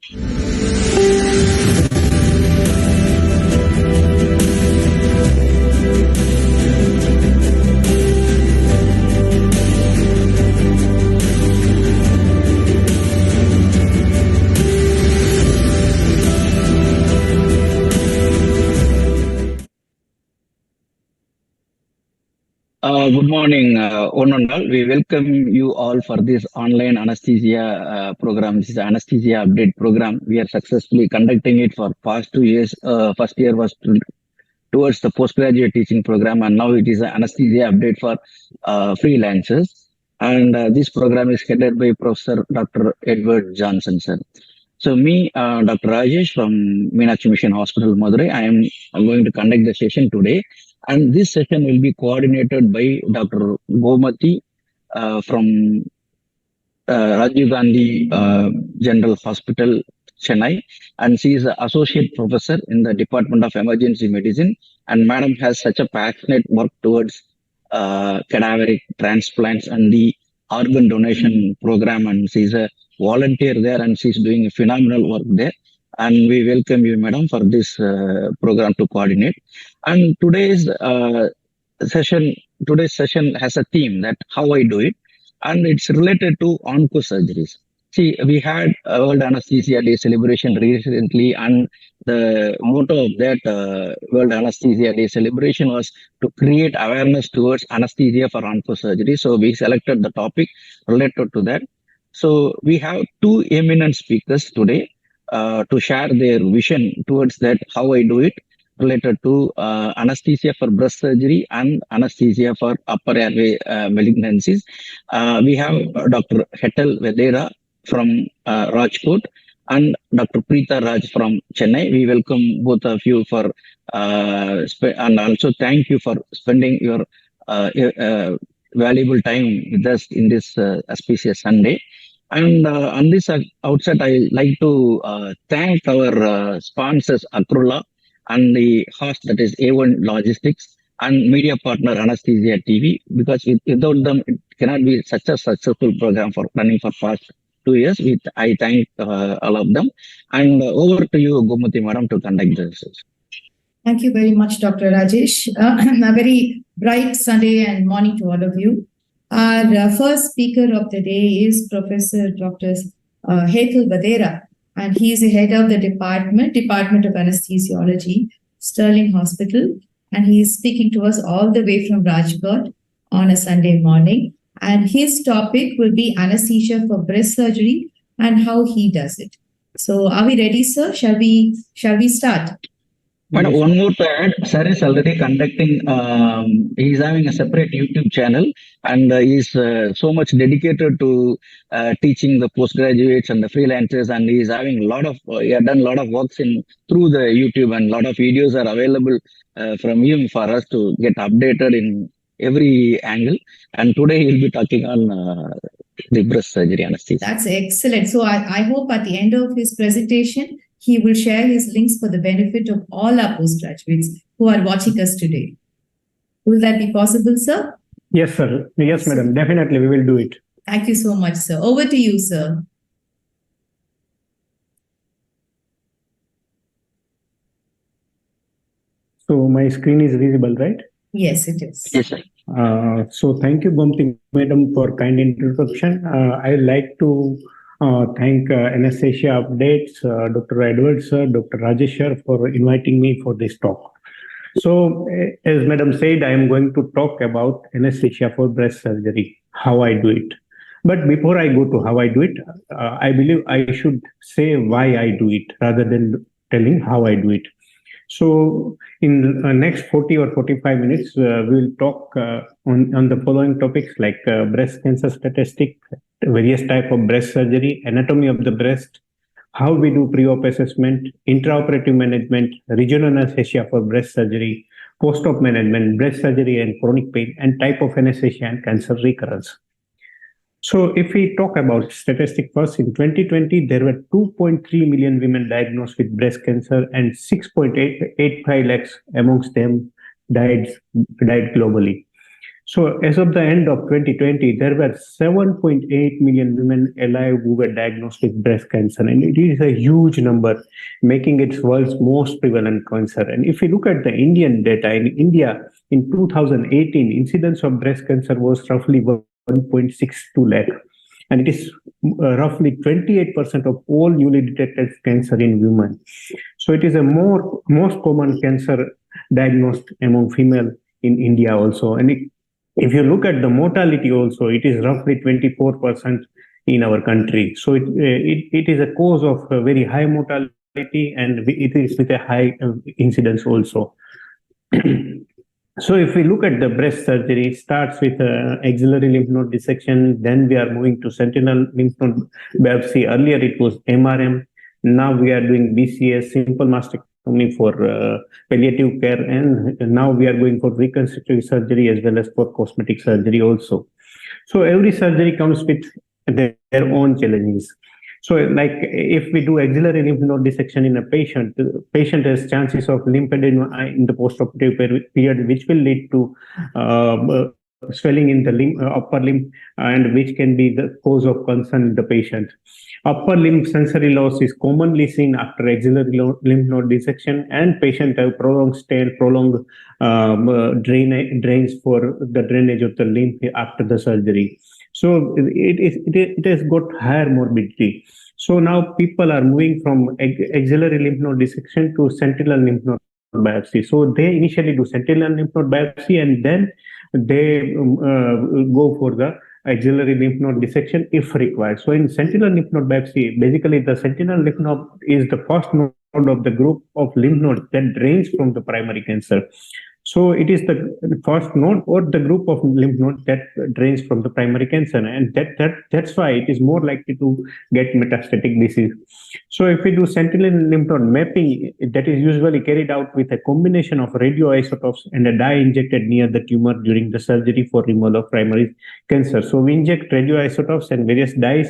Good morning, one and all. We welcome you all for this online anesthesia program. This is anesthesia update program. We are successfully conducting it for past 2 years. First year was towards the postgraduate teaching program, and now it is an anesthesia update for freelancers. And this program is headed by Professor Dr. Edward Johnson, sir. So me, Dr. Rajesh from Meenakshi Mission Hospital, Madurai, I'm going to conduct the session today. And this session will be coordinated by Dr. Gomathi from Rajiv Gandhi General Hospital, Chennai. And she is an associate professor in the Department of Emergency Medicine. And madam has such a passionate work towards cadaveric transplants and the organ donation program. And she's a volunteer there, and she's doing phenomenal work there. And we welcome you, madam, for this program to coordinate. And today's session has a theme that how I do it, and it's related to onco surgeries. See, we had World Anesthesia Day celebration recently, and the motto of that World Anesthesia Day celebration was to create awareness towards anesthesia for onco surgery. So we selected the topic related to that. So we have two eminent speakers today to share their vision towards that, how I do it, related to anesthesia for breast surgery and anesthesia for upper airway malignancies. We have Dr. Hetal Vadera from Rajkot and Dr. Pritha Raj from Chennai. We welcome both of you for and also thank you for spending your valuable time with us in this auspicious Sunday. And on this outset, I like to thank our sponsors, Akrola, and the host, that is A1 Logistics, and media partner Anesthesia TV, because without them, it cannot be such a successful program for running for past 2 years. I thank all of them. And over to you, Gomathi madam, to conduct this. Thank you very much, Dr. Rajesh. A very bright Sunday and morning to all of you. Our first speaker of the day is Professor Dr. Hetal Vadera, and he is the head of the Department of Anesthesiology, Sterling Hospital, and he is speaking to us all the way from Rajkot on a Sunday morning. And his topic will be anesthesia for breast surgery and how he does it. So, are we ready, sir? Shall we start? But one more to add, sir is already conducting, he's having a separate YouTube channel, and he's so much dedicated to teaching the postgraduates and the freelancers, and he's having he had done a lot of works through the YouTube, and a lot of videos are available from him for us to get updated in every angle. And today he'll be talking on the breast surgery anesthesia. That's excellent. So I hope at the end of his presentation, he will share his links for the benefit of all our postgraduates who are watching us today. Will that be possible, sir? Yes, sir. Yes, madam. Definitely, we will do it. Thank you so much, sir. Over to you, sir. So my screen is visible, right? Yes, it is. Yes, sir. So thank you, Gomathi madam, for kind introduction. I like to thank Anesthesia Updates, Dr. Edward sir, Dr. Rajesh sir, for inviting me for this talk. So, as madam said, I am going to talk about anesthesia for breast surgery, how I do it. But before I go to how I do it, I believe I should say why I do it rather than telling how I do it. So, in the next 40 or 45 minutes, we will talk on the following topics like breast cancer statistic, various types of breast surgery, anatomy of the breast, how we do pre-op assessment, intraoperative management, regional anesthesia for breast surgery, post-op management, breast surgery and chronic pain, and type of anesthesia and cancer recurrence. So if we talk about statistics first, in 2020, there were 2.3 million women diagnosed with breast cancer and 6.85 lakhs amongst them died globally. So as of the end of 2020, there were 7.8 million women alive who were diagnosed with breast cancer, and it is a huge number, making it world's most prevalent cancer. And if you look at the Indian data, in India in 2018, incidence of breast cancer was roughly 1.62 lakh, and it is roughly 28% of all newly detected cancer in women. So it is a most common cancer diagnosed among female in India also. And if you look at the mortality also, it is roughly 24% in our country. So it is a cause of a very high mortality, and it is with a high incidence also. So if we look at the breast surgery, it starts with axillary lymph node dissection. Then we are moving to sentinel lymph node biopsy. Earlier it was MRM. Now we are doing BCS, simple mastectomy for palliative care, and now we are going for reconstructive surgery as well as for cosmetic surgery also. So every surgery comes with their own challenges. So like if we do axillary lymph node dissection in a patient, the patient has chances of lymphedema in the postoperative period, which will lead to swelling in the upper limb, and which can be the cause of concern in the patient. Upper limb sensory loss is commonly seen after axillary lymph node dissection, and patient have prolonged stay, prolonged drains for the drainage of the lymph after the surgery. So it has got higher morbidity. So now people are moving from axillary lymph node dissection to sentinel lymph node biopsy. So they initially do sentinel lymph node biopsy, and then they go for the axillary lymph node dissection if required. So in sentinel lymph node biopsy, basically the sentinel lymph node is the first node of the group of lymph nodes that drains from the primary cancer. So it is the first node or the group of lymph nodes that drains from the primary cancer, and that's why it is more likely to get metastatic disease. So if we do sentinel lymph node mapping, that is usually carried out with a combination of radioisotopes and a dye injected near the tumor during the surgery for removal of primary cancer. So we inject radioisotopes and various dyes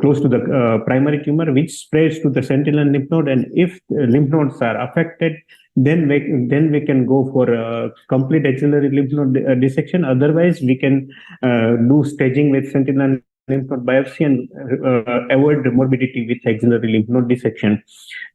close to the primary tumor, which spreads to the sentinel lymph node, and if lymph nodes are affected, then we can go for a complete axillary lymph node dissection. Otherwise, we can do staging with sentinel lymph node biopsy and avoid morbidity with axillary lymph node dissection.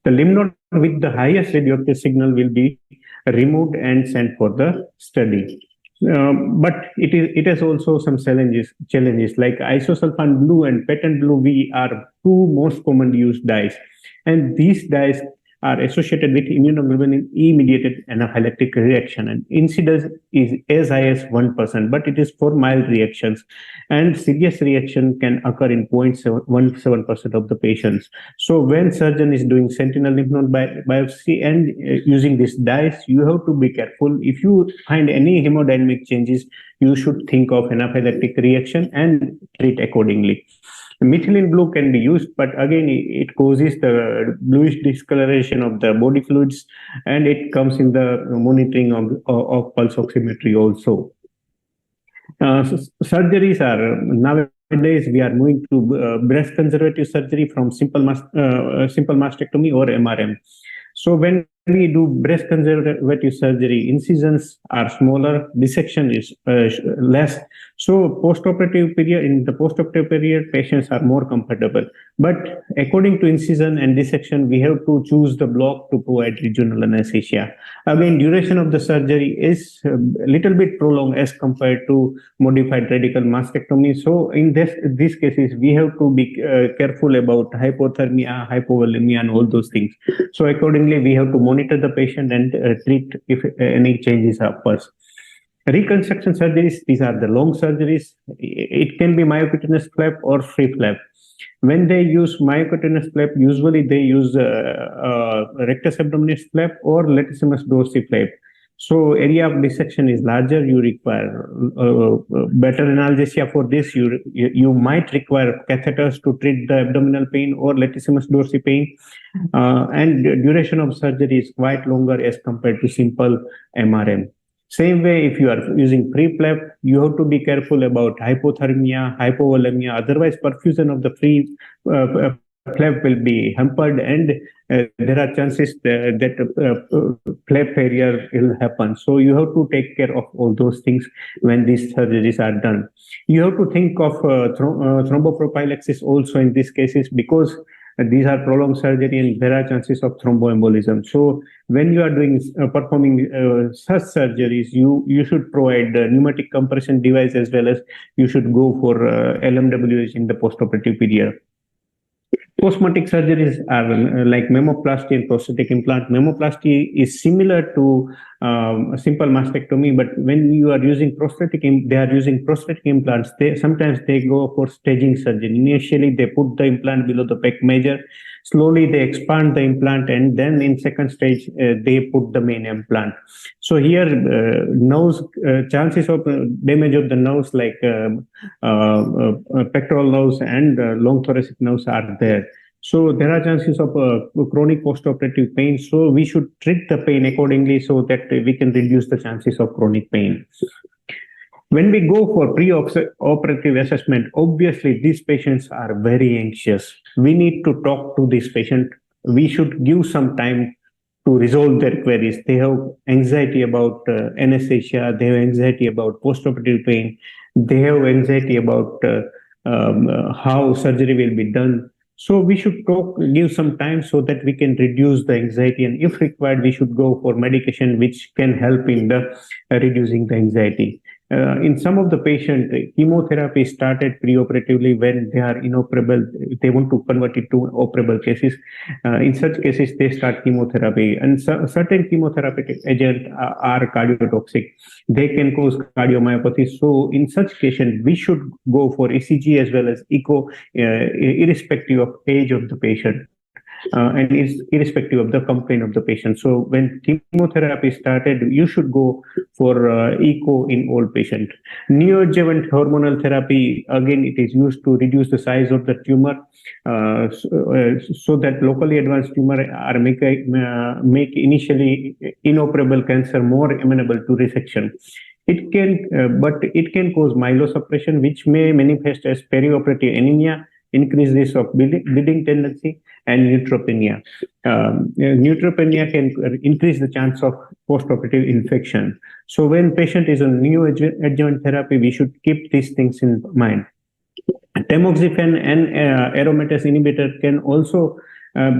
The lymph node with the highest radioactive signal will be removed and sent for the study. But it has also some challenges like isosulfan blue and patent blue V are two most commonly used dyes, and these dyes are associated with immunoglobulin E-mediated anaphylactic reaction, and incidence is as high as 1%, but it is for mild reactions, and serious reaction can occur in 0.17% of the patients. So when surgeon is doing sentinel lymph node biopsy and using these dyes, you have to be careful. If you find any hemodynamic changes, you should think of anaphylactic reaction and treat accordingly. Methylene blue can be used, but again, it causes the bluish discoloration of the body fluids, and it comes in the monitoring of pulse oximetry also. Surgeries are nowadays we are moving to breast conservative surgery from simple mastectomy or MRM. So when we do breast conservative surgery, incisions are smaller, dissection is less. So in the postoperative period, patients are more comfortable. But according to incision and dissection, we have to choose the block to provide regional anesthesia. Again, duration of the surgery is a little bit prolonged as compared to modified radical mastectomy. So in these cases, we have to be careful about hypothermia, hypovolemia, and all those things. So accordingly, we have to monitor the patient and treat if any changes occurs. Reconstruction surgeries, these are the long surgeries. It can be myocutaneous flap or free flap. When they use myocutaneous flap, usually they use rectus abdominis flap or latissimus dorsi flap. So area of dissection is larger. You require better analgesia for this. You might require catheters to treat the abdominal pain or latissimus dorsi pain. And duration of surgery is quite longer as compared to simple MRM. Same way, if you are using pre-flap, you have to be careful about hypothermia, hypovolemia. Otherwise, perfusion of the free flap will be hampered, and there are chances that flap failure will happen. So you have to take care of all those things when these surgeries are done. You have to think of thromboprophylaxis also in these cases, because these are prolonged surgery and there are chances of thromboembolism. So when you are doing performing such surgeries, you should provide pneumatic compression device, as well as you should go for LMWH in the postoperative period. Cosmetic surgeries are like mammoplasty and prosthetic implant. Mammoplasty is similar to simple mastectomy, but when you are using they are using prosthetic implants. Sometimes they go for staging surgery. Initially, they put the implant below the pec major. Slowly, they expand the implant, and then in second stage, they put the main implant. So here, nerves, chances of damage of the nerves like pectoral nerves and long thoracic nerves are there. So there are chances of chronic postoperative pain. So we should treat the pain accordingly so that we can reduce the chances of chronic pain. When we go for pre-operative assessment, obviously these patients are very anxious. We need to talk to this patient. We should give some time to resolve their queries. They have anxiety about anesthesia. They have anxiety about postoperative pain. They have anxiety about how surgery will be done. So we should give some time so that we can reduce the anxiety, and if required, we should go for medication which can help in the reducing the anxiety. In some of the patients, chemotherapy started preoperatively when they are inoperable. They want to convert it to operable cases. In such cases, they start chemotherapy, and certain chemotherapeutic agents are cardiotoxic. They can cause cardiomyopathy. So in such cases, we should go for ECG as well as echo, irrespective of age of the patient. And is irrespective of the complaint of the patient. So when chemotherapy started, you should go for echo in all patients. Neoadjuvant hormonal therapy, again, it is used to reduce the size of the tumor, so that locally advanced tumor are make initially inoperable cancer more amenable to resection. It can, but it can cause myelosuppression, which may manifest as perioperative anemia, increased risk of bleeding tendency, and neutropenia. Neutropenia can increase the chance of postoperative infection. So when patient is on neoadjuvant therapy, we should keep these things in mind. Tamoxifen and aromatase inhibitor can also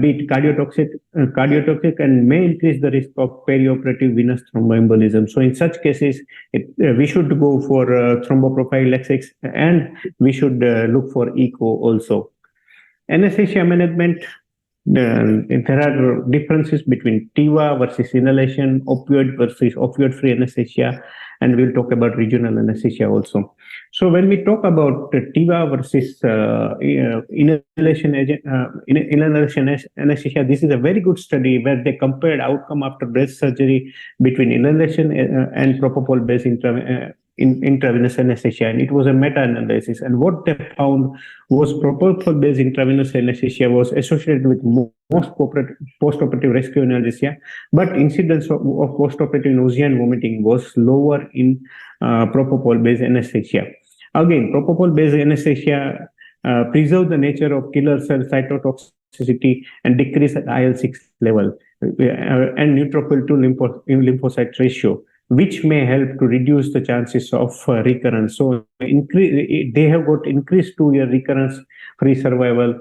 be cardiotoxic and may increase the risk of perioperative venous thromboembolism. So in such cases, we should go for thromboprophylaxis, and we should look for echo also. Anesthesia management, there are differences between TIVA versus inhalation, opioid versus opioid-free anesthesia, and we'll talk about regional anesthesia also. So when we talk about TIVA versus inhalation anesthesia, this is a very good study where they compared outcome after breast surgery between inhalation and propofol-based intravenous anesthesia, and it was a meta-analysis. And what they found was propofol-based intravenous anesthesia was associated with most postoperative rescue analgesia, but incidence of postoperative nausea and vomiting was lower in propofol-based anesthesia. Again, propofol-based anesthesia preserve the nature of killer cell cytotoxicity and decrease at IL-6 level and neutrophil to lymphocyte ratio, which may help to reduce the chances of recurrence. So they have got increased 2-year recurrence-free survival,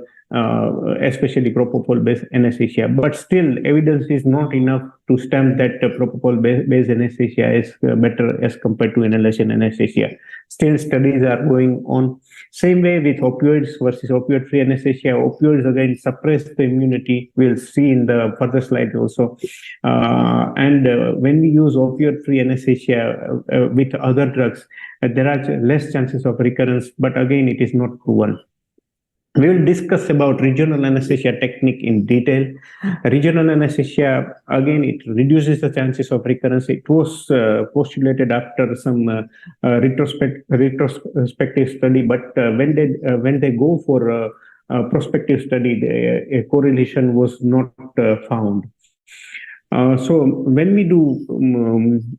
especially propofol-based anesthesia. But still, evidence is not enough to stamp that propofol-based anesthesia is better as compared to inhalation anesthesia. Still, studies are going on. Same way with opioids versus opioid-free anesthesia. Opioids again suppress the immunity. We'll see in the further slide also. When we use opioid-free anesthesia with other drugs, there are less chances of recurrence, but again, it is not proven. We will discuss about regional anesthesia technique in detail. Regional anesthesia, again, it reduces the chances of recurrence. It was postulated after some retrospective study, but when they go for a prospective study, a correlation was not found. So when we do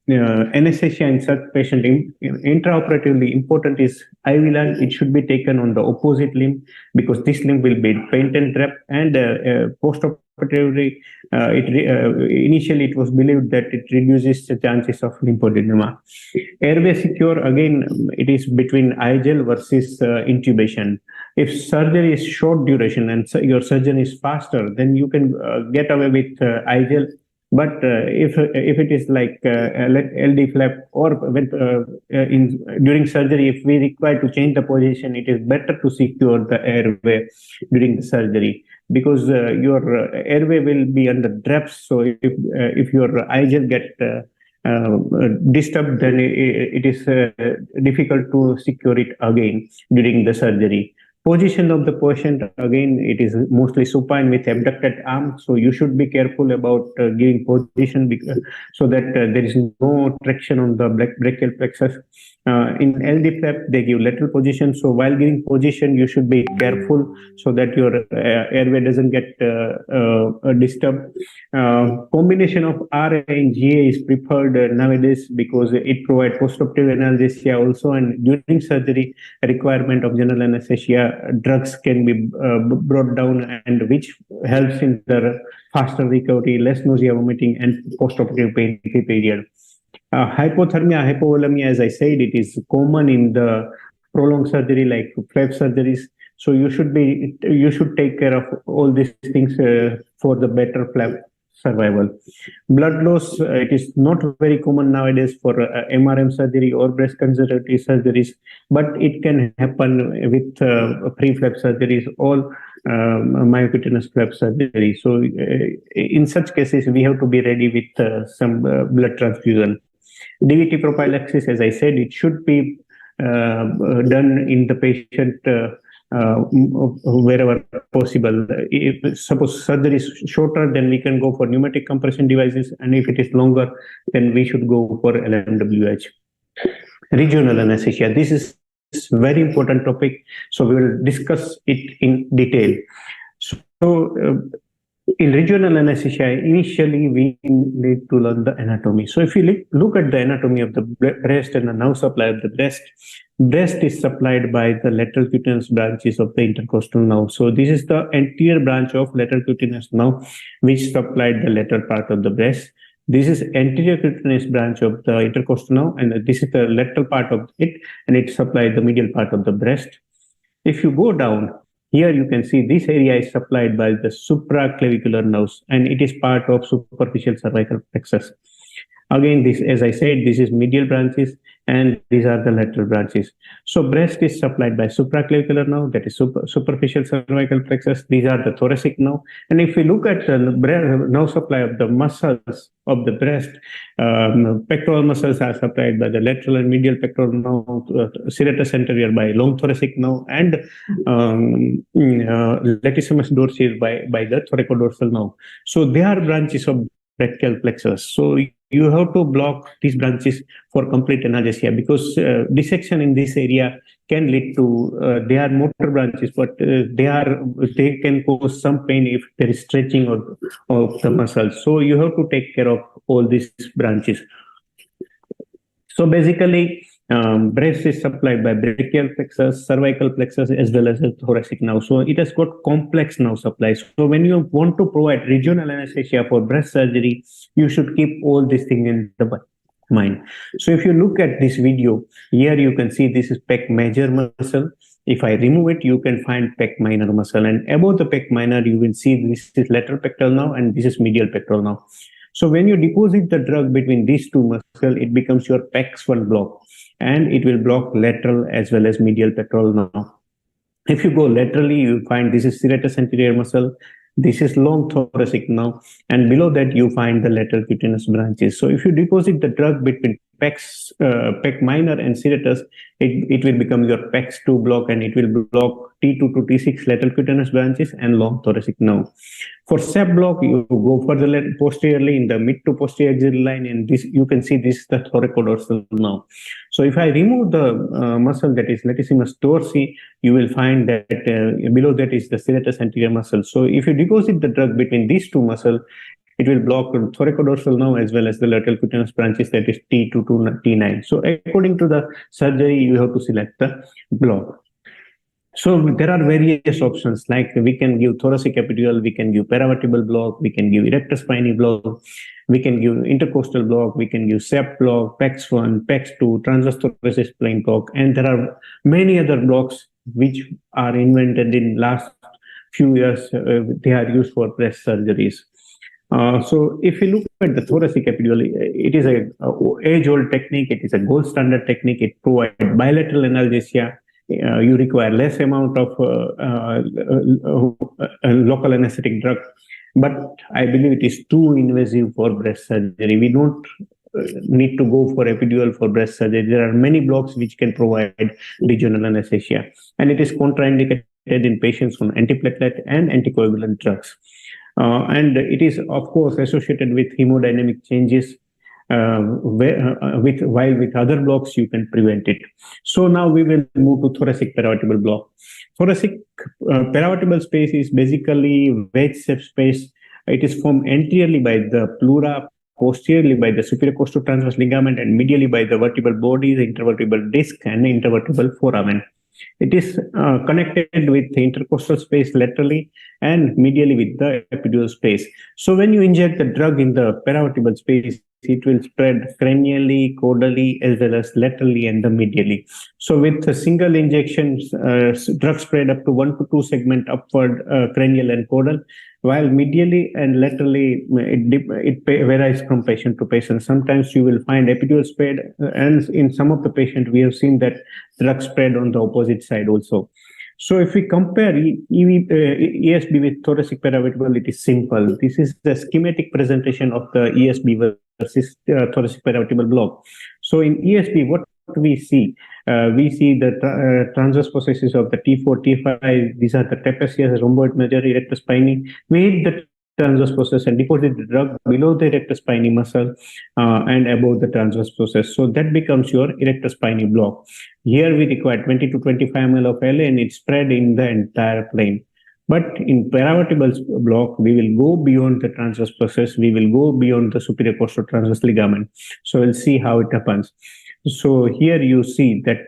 anesthesia in such patient, intraoperatively important is IV line. It should be taken on the opposite limb because this limb will be paint and trap. And postoperatively, initially it was believed that it reduces the chances of lymphoedema. Airway secure, again, it is between IGL versus intubation. If surgery is short duration and your surgeon is faster, then you can get away with IGL. But if it is like LD flap or during surgery, if we require to change the position, it is better to secure the airway during the surgery because your airway will be under draps. So if your IGL get disturbed, then it is difficult to secure it again during the surgery. Position of the patient, again, it is mostly supine with abducted arm. So you should be careful about giving position so that there is no traction on the brachial plexus. In LD flap, they give lateral position. So while giving position, you should be careful so that your airway doesn't get disturbed. Combination of RA and GA is preferred nowadays because it provides postoperative analgesia also, and during surgery, requirement of general anesthesia drugs can be brought down, and which helps in the faster recovery, less nausea, vomiting, and postoperative pain-free period. Hypothermia, hypovolemia, as I said, it is common in the prolonged surgery like flap surgeries. So you should take care of all these things for the better flap survival. Blood loss, it is not very common nowadays for MRM surgery or breast conservative surgeries, but it can happen with pre-flap surgeries or myocutaneous flap surgery. So in such cases, we have to be ready with some blood transfusion. DVT prophylaxis, as I said, it should be done in the patient wherever possible. If suppose surgery is shorter, then we can go for pneumatic compression devices, and if it is longer, then we should go for LMWH. Regional anesthesia, this is very important topic, so we will discuss it in detail. So in regional anesthesia, initially we need to learn the anatomy. So if you look at the anatomy of the breast and the nerve supply of the breast is supplied by the lateral cutaneous branches of the intercostal nerve. So this is the anterior branch of lateral cutaneous nerve, which supplied the lateral part of the breast. This is anterior cutaneous branch of the intercostal nerve, and this is the lateral part of it, and it supplies the medial part of the breast. If you go down, here you can see this area is supplied by the supraclavicular nerves, and it is part of superficial cervical plexus. Again, this, as I said, this is medial branches, and these are the lateral branches. So breast is supplied by supraclavicular nerve, that is superficial cervical plexus. These are the thoracic nerve. And if we look at the nerve supply of the muscles of the breast, pectoral muscles are supplied by the lateral and medial pectoral nerve, serratus anterior by long thoracic nerve, and latissimus dorsi by the thoracodorsal nerve. So they are branches of brachial plexus. So you have to block these branches for complete analgesia, because dissection in this area can lead to they are motor branches, but they can cause some pain if there is stretching of the muscles. So you have to take care of all these branches. So basically, breast is supplied by brachial plexus, cervical plexus, as well as the thoracic nerve. So it has got complex nerve supply. So when you want to provide regional anesthesia for breast surgery, you should keep all these things in the mind. So if you look at this video, here you can see this is pec major muscle. If I remove it, you can find pec minor muscle. And above the pec minor, you will see this is lateral pectoral nerve and this is medial pectoral nerve. So when you deposit the drug between these two muscles, it becomes your PEX1 block, and it will block lateral as well as medial pectoral nerve. If you go laterally, you find this is serratus anterior muscle, this is long thoracic nerve, and below that you find the lateral cutaneous branches. So if you deposit the drug between pec minor and serratus, it will become your PEX2 block, and it will block T2 to T6 lateral cutaneous branches and long thoracic nerve. For SEP block, you go further posteriorly in the mid to posterior axillary line, and this you can see this is the thoracodorsal nerve. So if I remove the muscle that is latissimus dorsi, you will find that below that is the serratus anterior muscle. So if you deposit the drug between these two muscles, it will block thoracodorsal nerve as well as the lateral cutaneous branches, that is T2 to T9. So according to the surgery, you have to select the block. So there are various options, like we can give thoracic epidural, we can give paravertebral block, we can give erector spinae block, we can give intercostal block, we can give SEP block, PEX1, PEX2, transverse thoracic spine block, and there are many other blocks which are invented in last few years. They are used for breast surgeries. So if you look at the thoracic epidural, it is a age-old technique. It is a gold standard technique. It provides bilateral analgesia. You require less amount of local anesthetic drug, but I believe it is too invasive for breast surgery. We don't need to go for epidural for breast surgery. There are many blocks which can provide regional anesthesia, and it is contraindicated in patients on antiplatelet and anticoagulant drugs. And it is, of course, associated with hemodynamic changes. With other blocks, you can prevent it. So now we will move to thoracic paravertebral block. Thoracic paravertebral space is basically wedge-shaped space. It is formed anteriorly by the pleura, posteriorly by the superior costotransverse ligament, and medially by the vertebral body, the intervertebral disc, and the intervertebral foramen. It is connected with the intercostal space laterally and medially with the epidural space. So when you inject the drug in the paravertebral space, it will spread cranially, caudally, as well as laterally and the medially. So with a single injection, drug spread up to 1 to 2 segment upward, cranial and caudal, while medially and laterally, it varies from patient to patient. Sometimes you will find epidural spread, and in some of the patients, we have seen that drug spread on the opposite side also. So if we compare ESB with thoracic paravertebral, it is simple. This is the schematic presentation of the ESB versus thoracic paravertebral block. So in ESB, what we see the transverse processes of the T4, T5. These are the trapezius, rhomboid major, erector spinae. We hit the transverse process and deposit the drug below the erector spinae muscle and above the transverse process. So that becomes your erector spinae block. Here we require 20 to 25 ml of LA, and it's spread in the entire plane. But in paravertebral block, we will go beyond the transverse process. We will go beyond the superior costotransverse ligament. So we'll see how it happens. So here you see that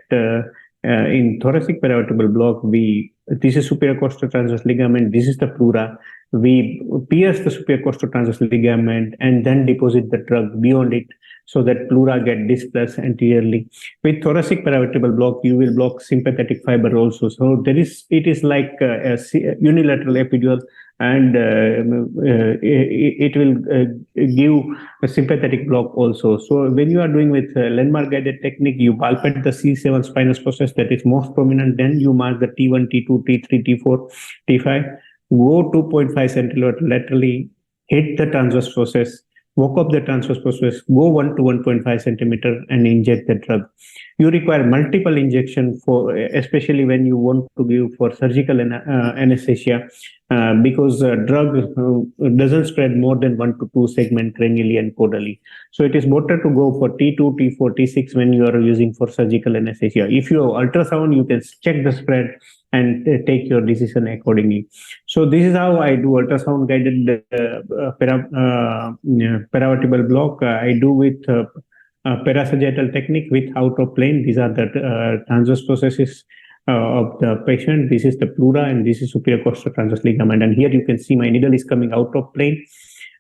in thoracic paravertebral block, this is superior costotransverse ligament. This is the pleura. We pierce the superior costotransverse ligament and then deposit the drug beyond it, so that pleura get displaced anteriorly. With thoracic paravertebral block, you will block sympathetic fiber also. So it is like a unilateral epidural, and it will give a sympathetic block also. So when you are doing with landmark guided technique, you palpate the C7 spinous process that is most prominent. Then you mark the T1, T2, T3, T4, T5. Go 2.5 centimeter laterally, hit the transverse process, walk up the transverse process, go 1 to 1.5 centimeter and inject the drug. You require multiple injection for, especially when you want to give for surgical anesthesia, because drug doesn't spread more than 1 to 2 segment cranially and caudally. So it is better to go for T2, T4, T6 when you are using for surgical anesthesia. If you have ultrasound, you can check the spread and take your decision accordingly. So this is how I do ultrasound guided paravertebral block. I do with parasagittal technique with out of plane. These are the transverse processes of the patient. This is the pleura and this is superior costotransverse ligament. And here you can see my needle is coming out of plane.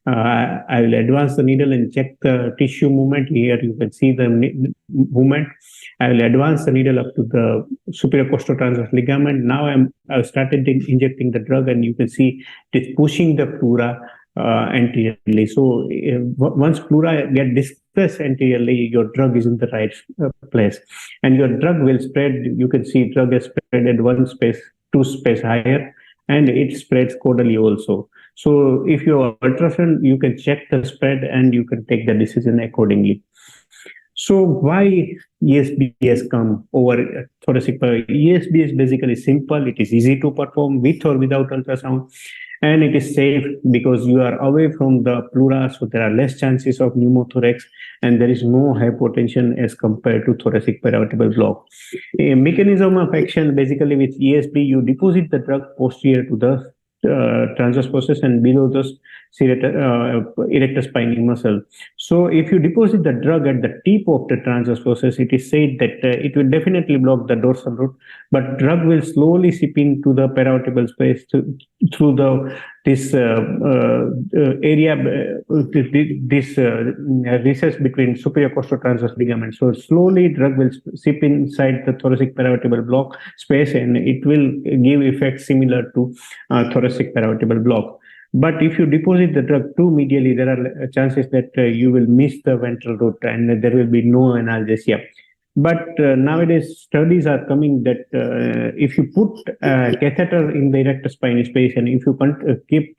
I will advance the needle and check the tissue movement. Here you can see the movement. I will advance the needle up to the superior costotransverse ligament. Now I've started injecting the drug, and you can see it is pushing the pleura anteriorly. So once pleura get displaced anteriorly, your drug is in the right place, and your drug will spread. You can see drug is spread at 1 space, 2 space higher, and it spreads caudally also. So if you are ultrasound, you can check the spread and you can take the decision accordingly. So why ESB has come over thoracic? ESB is basically simple. It is easy to perform with or without ultrasound, and it is safe because you are away from the pleura, so there are less chances of pneumothorax, and there is no hypotension as compared to thoracic paravertebral block. A mechanism of action, basically with ESB, you deposit the drug posterior to the transverse process and below the erector spinae muscle. So if you deposit the drug at the tip of the transverse process, it is said that it will definitely block the dorsal root, but drug will slowly seep into the paravertebral space through this area, this recess between superior costotransverse ligaments. So slowly drug will seep inside the thoracic paravertebral block space, and it will give effect similar to thoracic paravertebral block. But if you deposit the drug too medially, there are chances that you will miss the ventral root and there will be no analgesia. But nowadays, studies are coming that if you put a catheter in the erector spinae space and if you keep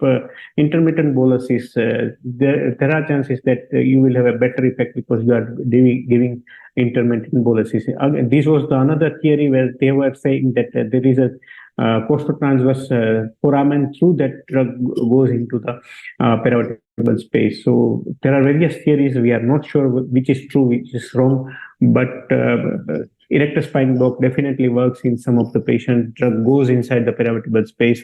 intermittent boluses, there are chances that you will have a better effect because you are giving intermittent boluses. This was another theory where they were saying that there is a costotransverse foramen through that drug goes into the paravertebral space. So there are various theories. We are not sure which is true, which is wrong, but erector spine block definitely works in some of the patients. Drug goes inside the paravertebral space,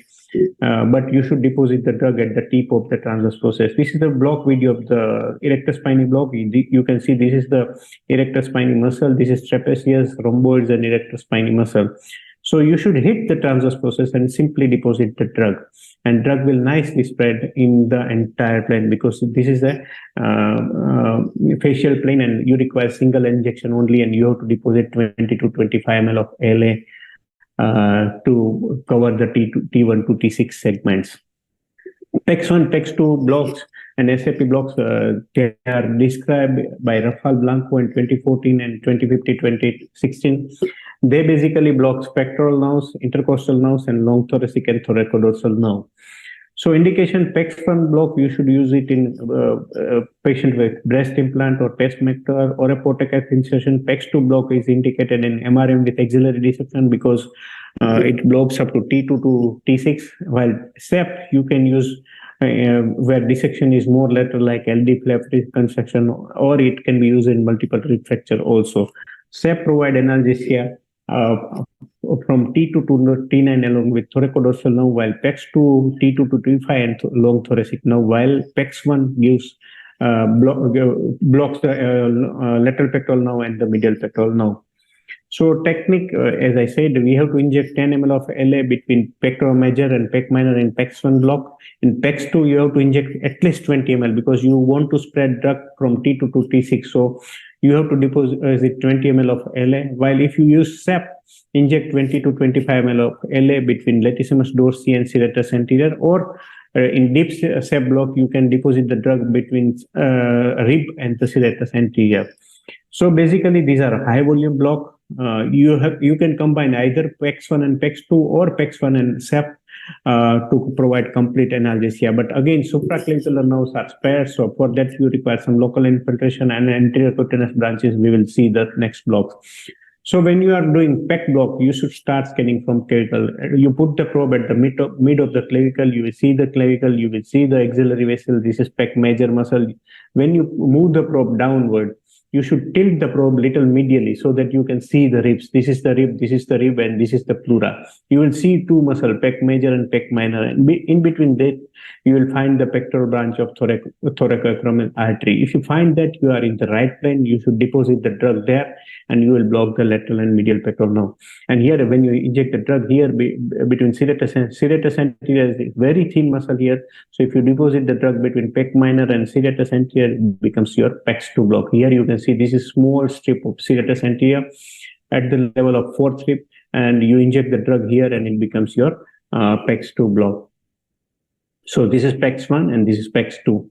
but you should deposit the drug at the tip of the transverse process. This is the block video of the erector spinae block. You can see this is the erector spinae muscle. This is trapezius, rhomboids, and erector spinae muscle. So you should hit the transverse process and simply deposit the drug, and drug will nicely spread in the entire plane because this is a facial plane and you require single injection only, and you have to deposit 20 to 25 ml of LA to cover the T1 to T6 segments. PEX1, PEX2 blocks and SAP blocks, they are described by Rafael Blanco in 2014 and 2015-2016. They basically block pectoral nerves, intercostal nerves, and long thoracic and thoracodorsal nerve. So indication PEX1 block, you should use it in patient with breast implant or pacemaker or a portacath insertion. PEX2 block is indicated in MRM with axillary dissection because it blocks up to T2 to T6, while SEP you can use where dissection is more lateral, like LD flap reconstruction, or it can be used in multiple rib fracture also. SEP provide analgesia from T2 to T9 along with thoracodorsal nerve, while PEX2 T2 to T5 and long thoracic nerve, while PEX1 gives blocks the lateral pectoral nerve and the medial pectoral nerve. So technique, as I said, we have to inject 10 ml of LA between pectoral major and pec minor in PEX1 block. In PEX2, you have to inject at least 20 ml because you want to spread drug from T2 to T6. So you have to deposit 20 ml of LA. While if you use SEP, inject 20 to 25 ml of LA between latissimus dorsi and serratus anterior, or in deep SEP block, you can deposit the drug between rib and the serratus anterior. So basically, these are high volume block. You can combine either PEX1 and PEX2 or PEX1 and SEP to provide complete analgesia. But again, supraclavicular nerves are spared, so for that you require some local infiltration and anterior cutaneous branches. We will see the next block. So when you are doing PEC block, you should start scanning from clavicle. You put the probe at the mid of the clavicle. You will see the clavicle. You will see the axillary vessel. This is PEC major muscle. When you move the probe downward, you should tilt the probe little medially so that you can see the ribs. This is the rib, this is the rib, and this is the pleura. You will see two muscles, pec major and pec minor. And in between that, you will find the pectoral branch of thoracoacromial artery. If you find that you are in the right plane, you should deposit the drug there, and you will block the lateral and medial pectoral nerve. And here, when you inject the drug here between serratus anterior is very thin muscle here. So if you deposit the drug between pec minor and serratus anterior, it becomes your PEX2 block. Here you can see this is small strip of serratus anterior at the level of fourth rib, and you inject the drug here, and it becomes your PEX2 block. So this is PEX1 and this is PEX2.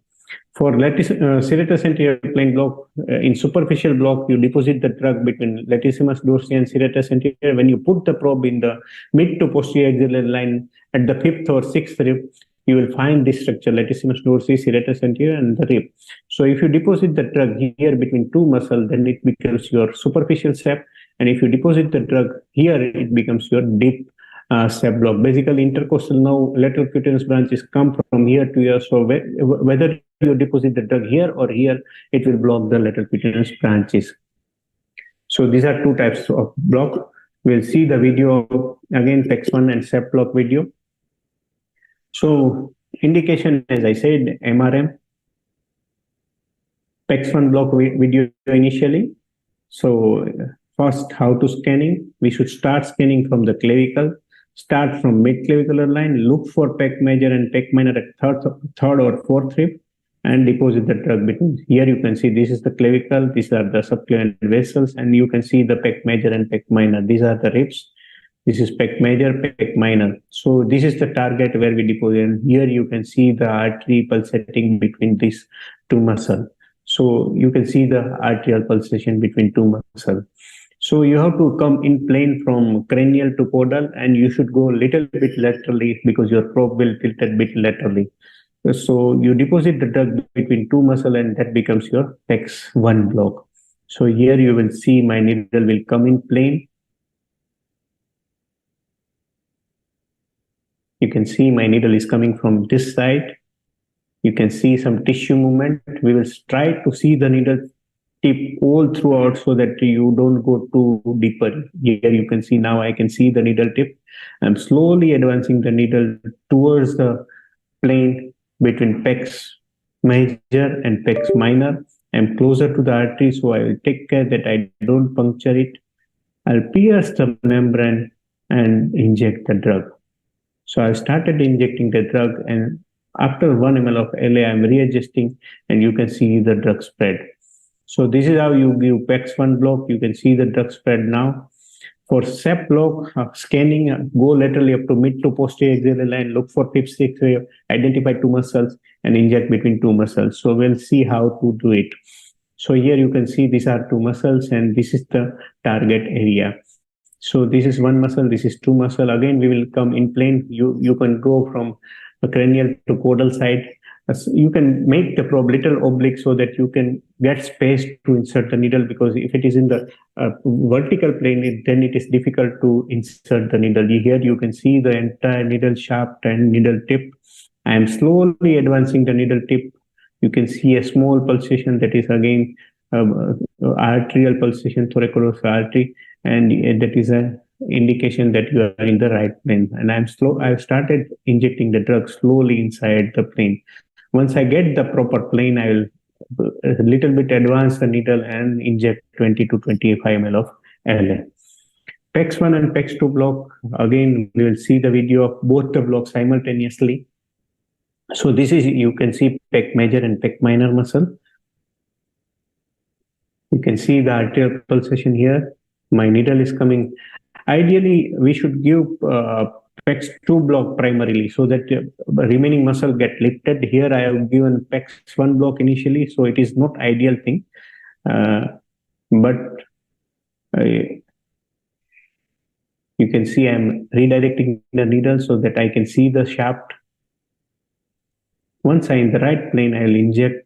For serratus anterior plane block, in superficial block, you deposit the drug between latissimus dorsi and serratus anterior. When you put the probe in the mid to posterior axillary line at the fifth or sixth rib, you will find this structure, latissimus dorsi, serratus anterior, and the rib. So if you deposit the drug here between two muscles, then it becomes your superficial SEP. And if you deposit the drug here, it becomes your deep SEP block. Basically, intercostal nerve, lateral cutaneous branches come from here to here. So whether you deposit the drug here or here, it will block the lateral cutaneous branches. So these are two types of block. We'll see the video again, PEX1 and SEP block video. So indication, as I said, MRM, PEX1 block video initially. So first, how to scanning? We should start scanning from the clavicle. Start from mid-clavicular line. Look for PEC major and PEC minor at third or fourth rib, and deposit the drug between. Here you can see this is the clavicle. These are the subclavian vessels, and you can see the PEC major and PEC minor. These are the ribs. This is PEC major, PEC minor. So this is the target where we deposit. And here you can see the artery pulsating between these two muscles. So you can see the arterial pulsation between two muscles. So you have to come in plane from cranial to caudal, and you should go a little bit laterally because your probe will tilt a bit laterally. So you deposit the drug between two muscles, and that becomes your PEX1 block. So here you will see my needle will come in plane. You can see my needle is coming from this side. You can see some tissue movement. We will try to see the needle tip all throughout so that you don't go too deeper. Here you can see now I can see the needle tip. I'm slowly advancing the needle towards the plane between PEX major and PEX minor. I'm closer to the artery, so I will take care that I don't puncture it. I'll pierce the membrane and inject the drug. So I started injecting the drug, and after 1 ml of LA, I'm readjusting, and you can see the drug spread. So this is how you give PEX1 block. You can see the drug spread now. For SEP block, scanning, go laterally up to mid to posterior axillary line, look for fifth, sixth wave, identify two muscles, and inject between two muscles. So we'll see how to do it. So here you can see these are two muscles, and this is the target area. So this is one muscle, this is two muscle. Again, we will come in plane. You can go from the cranial to caudal side. You can make the probe little oblique so that you can get space to insert the needle, because if it is in the vertical plane, then it is difficult to insert the needle. Here you can see the entire needle shaft and needle tip. I am slowly advancing the needle tip. You can see a small pulsation, that is again arterial pulsation, thoracodorsal artery, and that is an indication that you are in the right plane. And I've started injecting the drug slowly inside the plane. Once I get the proper plane, I will a little bit advance the needle and inject 20 to 25 ml of LA. PEX1 and PEX2 block, again, we will see the video of both the blocks simultaneously. So this is, you can see PEC major and PEC minor muscle. You can see the arterial pulsation here. My needle is coming. Ideally, we should give PEX2 block primarily so that remaining muscle get lifted. Here I have given PEX1 block initially, so it is not ideal thing. But you can see I'm redirecting the needle so that I can see the shaft. Once I'm in the right plane, I'll inject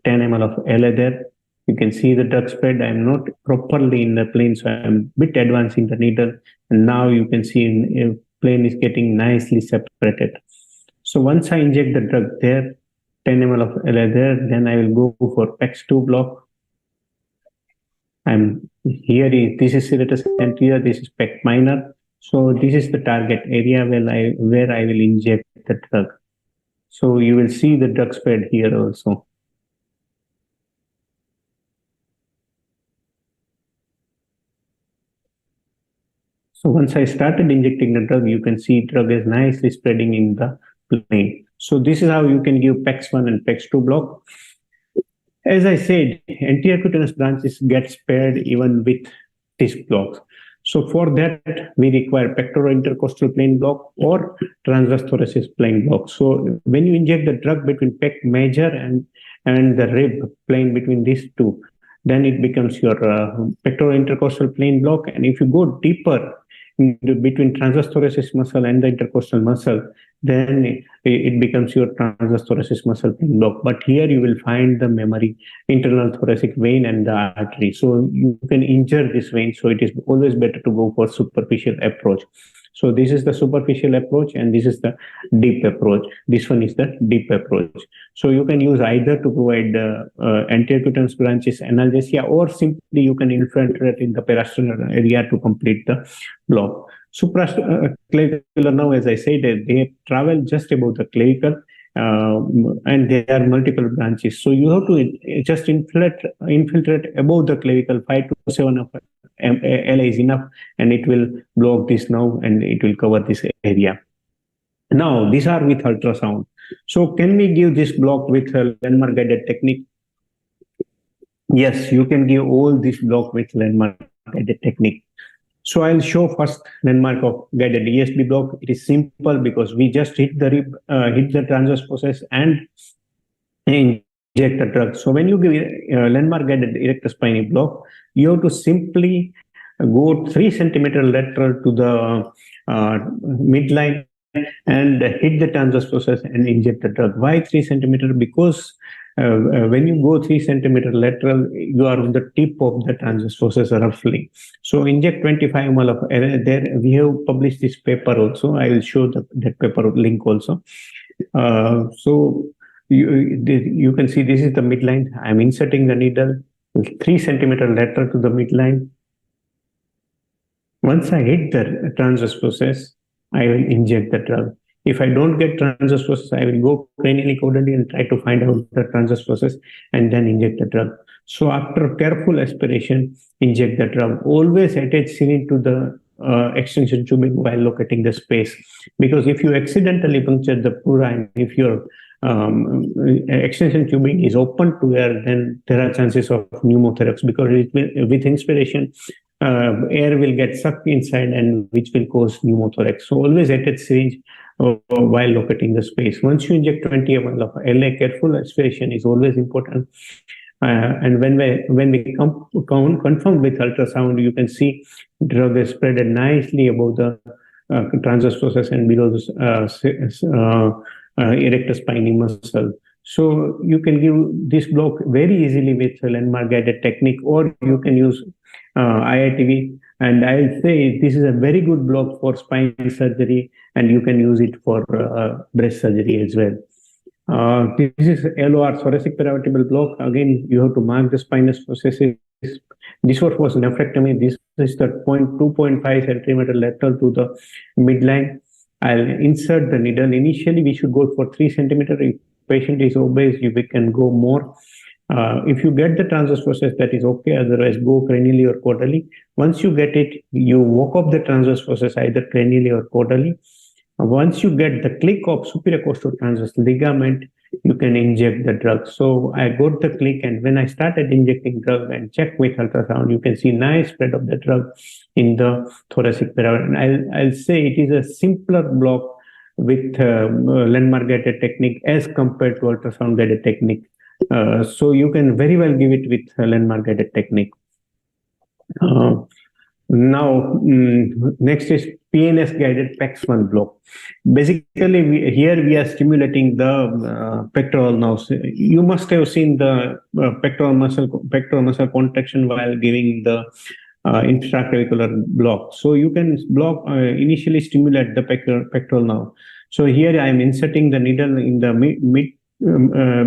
10 ml of LA there. You can see the drug spread. I'm not properly in the plane, so I'm a bit advancing the needle. And now you can see in plane is getting nicely separated. So once I inject the drug there, 10 ml of LA there, then I will go for PEX2 block. This is serratus anterior, this is PEC minor. So this is the target area where I will inject the drug. So you will see the drug spread here also. So once I started injecting the drug, you can see drug is nicely spreading in the plane. So this is how you can give PEX1 and PEX2 block. As I said, anterior cutaneous branches get spared even with these blocks. So for that, we require pectorointercostal plane block or transverse thoracic plane block. So when you inject the drug between PEC major and the rib plane between these two, then it becomes your pectorointercostal plane block. And if you go deeper between transverse thoracic muscle and the intercostal muscle, then it becomes your transverse thoracic muscle plane block. But here you will find the memory internal thoracic vein and the artery. So you can injure this vein. So it is always better to go for superficial approach. So this is the superficial approach and this is the deep approach. This one is the deep approach. So you can use either to provide anterior cutaneous branches analgesia, or simply you can infiltrate in the parasternal area to complete the block. Supraclavicular now, as I said, they travel just above the clavicle, and there are multiple branches. So you have to just infiltrate above the clavicle. 5 to 7 of LA is enough, and it will block this now, and it will cover this area. Now, these are with ultrasound. So can we give this block with a landmark guided technique? Yes, you can give all this block with landmark guided technique. So I'll show first landmark of guided ESB block. It is simple because we just hit the rib, hit the transverse process and inject the drug. So when you give landmark guided erector spinae block, you have to simply go 3 centimeter lateral to the midline and hit the transverse process and inject the drug. Why 3 centimeter? Because when you go 3 centimeter lateral, you are on the tip of the transverse process roughly. So inject 25 ml of there. We have published this paper also. I will show that paper link also. So you can see this is the midline. I'm inserting the needle 3 centimeter lateral to the midline. Once I hit the transverse process, I will inject the drug. If I don't get transverse process, I will go cranially caudally and try to find out the transverse process and then inject the drug. So after careful aspiration, inject the drug. Always attach syringe to the extension tubing while locating the space. Because if you accidentally puncture the pleura and if your extension tubing is open to air, then there are chances of pneumothorax, because with inspiration, air will get sucked inside and which will cause pneumothorax. So always attach syringe while locating the space. Once you inject 20 ml of LA, careful aspiration is always important. And when we confirm with ultrasound, you can see drug is spread nicely above the transverse process and below the erector spinae muscle. So you can give this block very easily with landmark guided technique, or you can use IITV. And I'll say this is a very good block for spine surgery, and you can use it for breast surgery as well. This is LOR, thoracic paravertebral block. Again, you have to mark the spinous processes. This was nephrectomy. This is the 2.5 centimeter lateral to the midline. I'll insert the needle. Initially, we should go for 3 centimeter. If patient is obese, we can go more. If you get the transverse process, that is okay. Otherwise, go cranially or caudally. Once you get it, you walk up the transverse process either cranially or caudally. Once you get the click of superior costotransverse ligament, you can inject the drug. So I got the click, and when I started injecting drug and checked with ultrasound, you can see nice spread of the drug in the thoracic paravertebral. I'll say it is a simpler block with landmark guided technique as compared to ultrasound guided technique. So you can very well give it with landmark guided technique. Now, next is PNS guided PEX1 block. Basically, here we are stimulating the pectoral nerves. You must have seen the pectoral muscle contraction while giving the infraclavicular block. So you can block initially stimulate the pectoral nerve. So here I am inserting the needle in the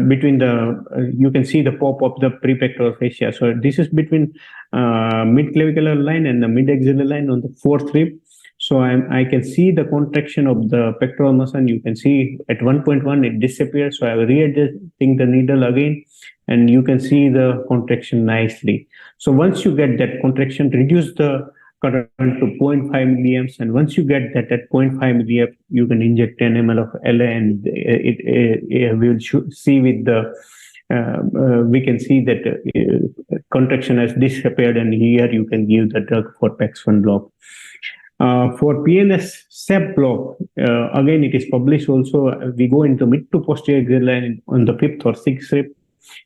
between the you can see the pop of the prepectoral fascia. So this is between mid-clavicular line and the mid-axillary line on the 4th rib. So I can see the contraction of the pectoral muscle. You can see at 1.1 it disappears. So I am readjusting the needle again, and you can see the contraction nicely. So once you get that contraction, reduce the current to 0.5 milliamps, and once you get that at 0.5 milliamps, you can inject 10 ml of LA, and we will see with the we can see that contraction has disappeared, and here you can give the drug for PEX1 block. For PNS SEP block, again it is published also. We go into mid to posterior axillary line on the 5th or 6th rib,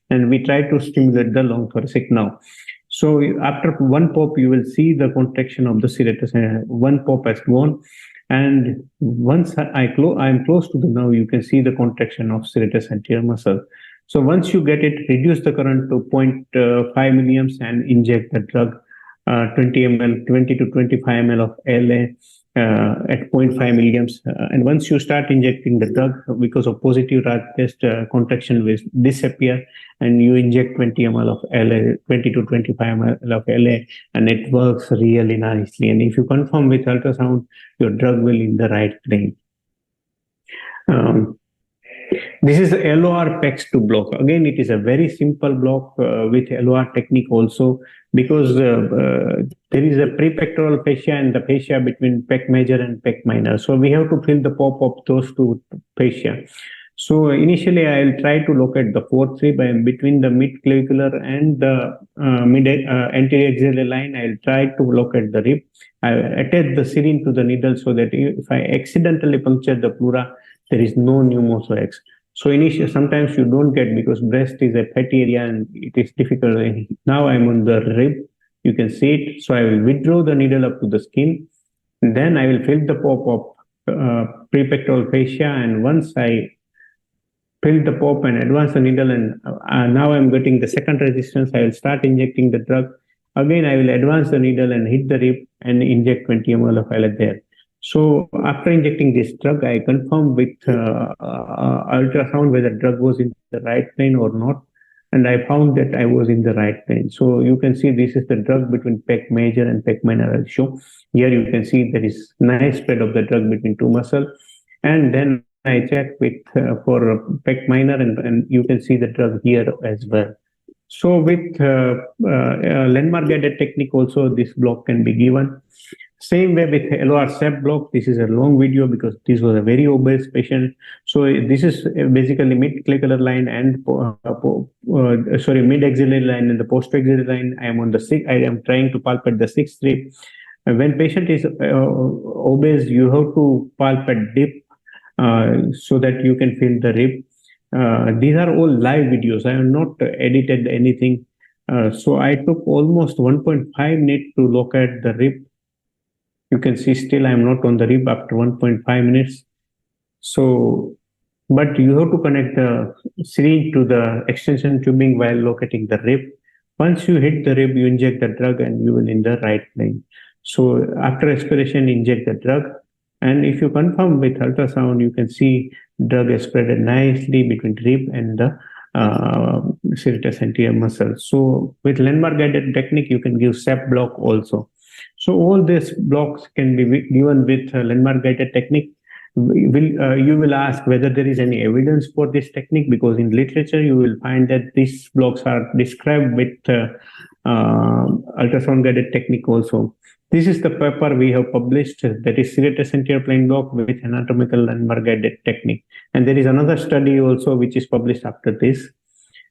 and we try to stimulate the long thoracic now. So after one pop, you will see the contraction of the serratus. One pop has gone, and once I am close to the nerve, you can see the contraction of serratus anterior muscle. So once you get it, reduce the current to 0.5 milliamps and inject the drug 20 to 25 ml of LA. at 0.5 milligrams. And once you start injecting the drug, because of positive Raj test, contraction will disappear, and you inject 20 ml of LA, 20 to 25 ml of LA, and it works really nicely. And if you confirm with ultrasound, your drug will in the right plane. This is the LOR PEX2 block. Again, it is a very simple block with LOR technique also, because there is a prepectoral fascia and the fascia between pec major and pec minor. So we have to fill the pop of those two fascia. So initially, I'll try to locate the fourth rib between the mid-clavicular and the anterior axillary line. I'll try to locate the rib. I attach the syringe to the needle so that if I accidentally puncture the pleura, there is no pneumothorax. So initially, sometimes you don't get, because breast is a fatty area and it is difficult. Now I'm on the rib. You can see it. So I will withdraw the needle up to the skin. Then I will fill the pop of prepectoral fascia. And once I fill the pop and advance the needle, and now I'm getting the second resistance, I will start injecting the drug. Again, I will advance the needle and hit the rib and inject 20 ml of Adayar. So after injecting this drug, I confirm with ultrasound whether drug was in the right plane or not. And I found that I was in the right plane. So you can see this is the drug between pec major and pec minor I'll show. Here you can see there is nice spread of the drug between two muscles. And then I check with for pec minor, and you can see the drug here as well. So with landmark guided technique also, this block can be given. Same way with LOR SEP block. This is a long video because this was a very obese patient. So this is basically mid-clavicular line and mid-axillary line and the post-axillary line. I am on the sixth. I am trying to palpate the sixth rib. When patient is obese, you have to palpate deep so that you can feel the rib. These are all live videos. I have not edited anything. So I took almost 1.5 minutes to locate the rib. You can see still I am not on the rib after 1.5 minutes. So, but you have to connect the syringe to the extension tubing while locating the rib. Once you hit the rib, you inject the drug and you will in the right plane. So after expiration, inject the drug. And if you confirm with ultrasound, you can see drug is spread nicely between rib and the serratus anterior muscle. So with landmark guided technique, you can give SEP block also. So all these blocks can be given with landmark guided technique. You will ask whether there is any evidence for this technique, because in literature you will find that these blocks are described with ultrasound guided technique also. This is the paper we have published, that is serratus anterior plane block with anatomical landmark guided technique. And there is another study also which is published after this.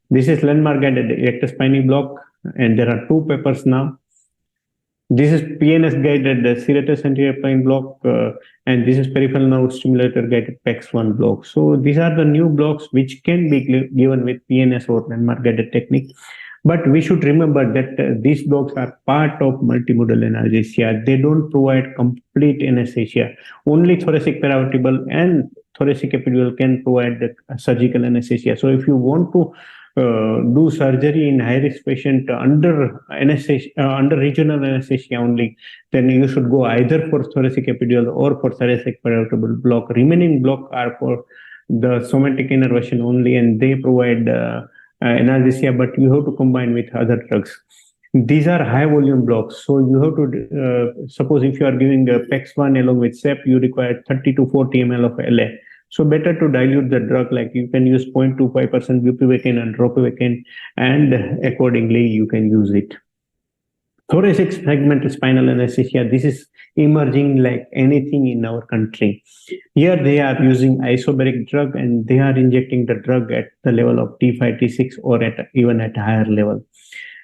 This is landmark guided erector spinae block, and there are two papers now. This is PNS guided serratus anterior plane block, and this is peripheral nerve stimulator guided PEX1 block. So these are the new blocks which can be given with PNS or landmark guided technique. But we should remember that these blocks are part of multimodal anesthesia. They don't provide complete anesthesia. Only thoracic paravertebral and thoracic epidural can provide the surgical anesthesia. So if you want to do surgery in high-risk patient under anesthesia, under regional anesthesia only, then you should go either for thoracic epidural or for thoracic paravertebral block. Remaining block are for the somatic innervation only, and they provide anesthesia, but you have to combine with other drugs. These are high volume blocks. So you have to, suppose if you are giving a PEX1 along with SEP, you require 30 to 40 ml of LA. So better to dilute the drug, like you can use 0.25% bupivacaine and ropivacaine, and accordingly you can use it. Thoracic segmental spinal anesthesia, this is emerging like anything in our country. Here they are using isobaric drug, and they are injecting the drug at the level of T5, T6, or even at a higher level.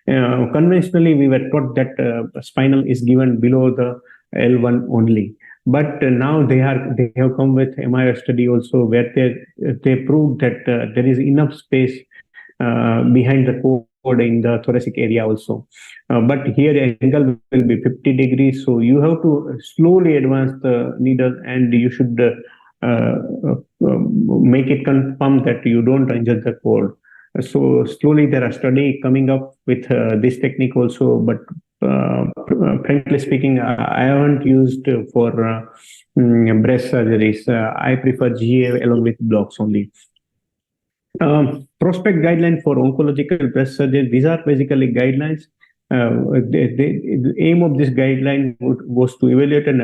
Conventionally, we were taught that spinal is given below the L1 only. But now they have come with MIR study also, where they proved that there is enough space behind the cord in the thoracic area also. But here the angle will be 50 degrees. So you have to slowly advance the needle, and you should make it confirm that you don't injure the cord. So slowly there are studies coming up with this technique also, but frankly speaking, I haven't used for breast surgeries. I prefer GA along with blocks only. Prospect guideline for oncological breast surgery. These are basically guidelines. The aim of this guideline was to evaluate an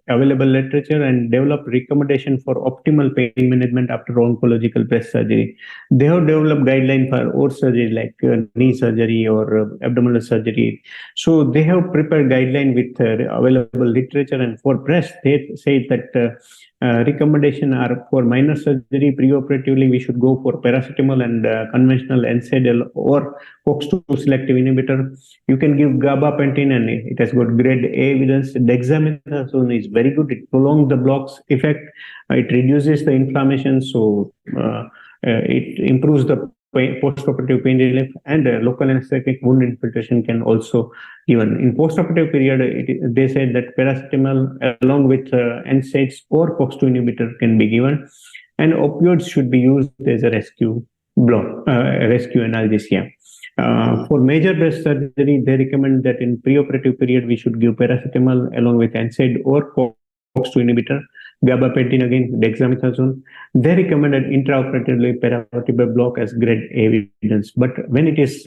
available literature and develop recommendation for optimal pain management after oncological breast surgery. They have developed guideline for or surgery like knee surgery or abdominal surgery. So they have prepared guideline with available literature, and for breast they say that recommendation are for minor surgery preoperatively we should go for paracetamol and conventional NSAID or COX-2 selective inhibitor. You can give gabapentin and it has got grade A evidence. Dexamethasone is very good. It prolongs the blocks effect. It reduces the inflammation, so it improves the post-operative pain relief, and local anesthetic wound infiltration can also given. In post-operative period, they said that paracetamol along with NSAIDs or COX-2 inhibitor can be given, and opioids should be used as a rescue analgesia. For major breast surgery, they recommend that in preoperative period we should give paracetamol along with NSAID or COX-2 inhibitor, gabapentin again, dexamethasone. They recommended intraoperatively paravertebral block as grade A evidence. But when it is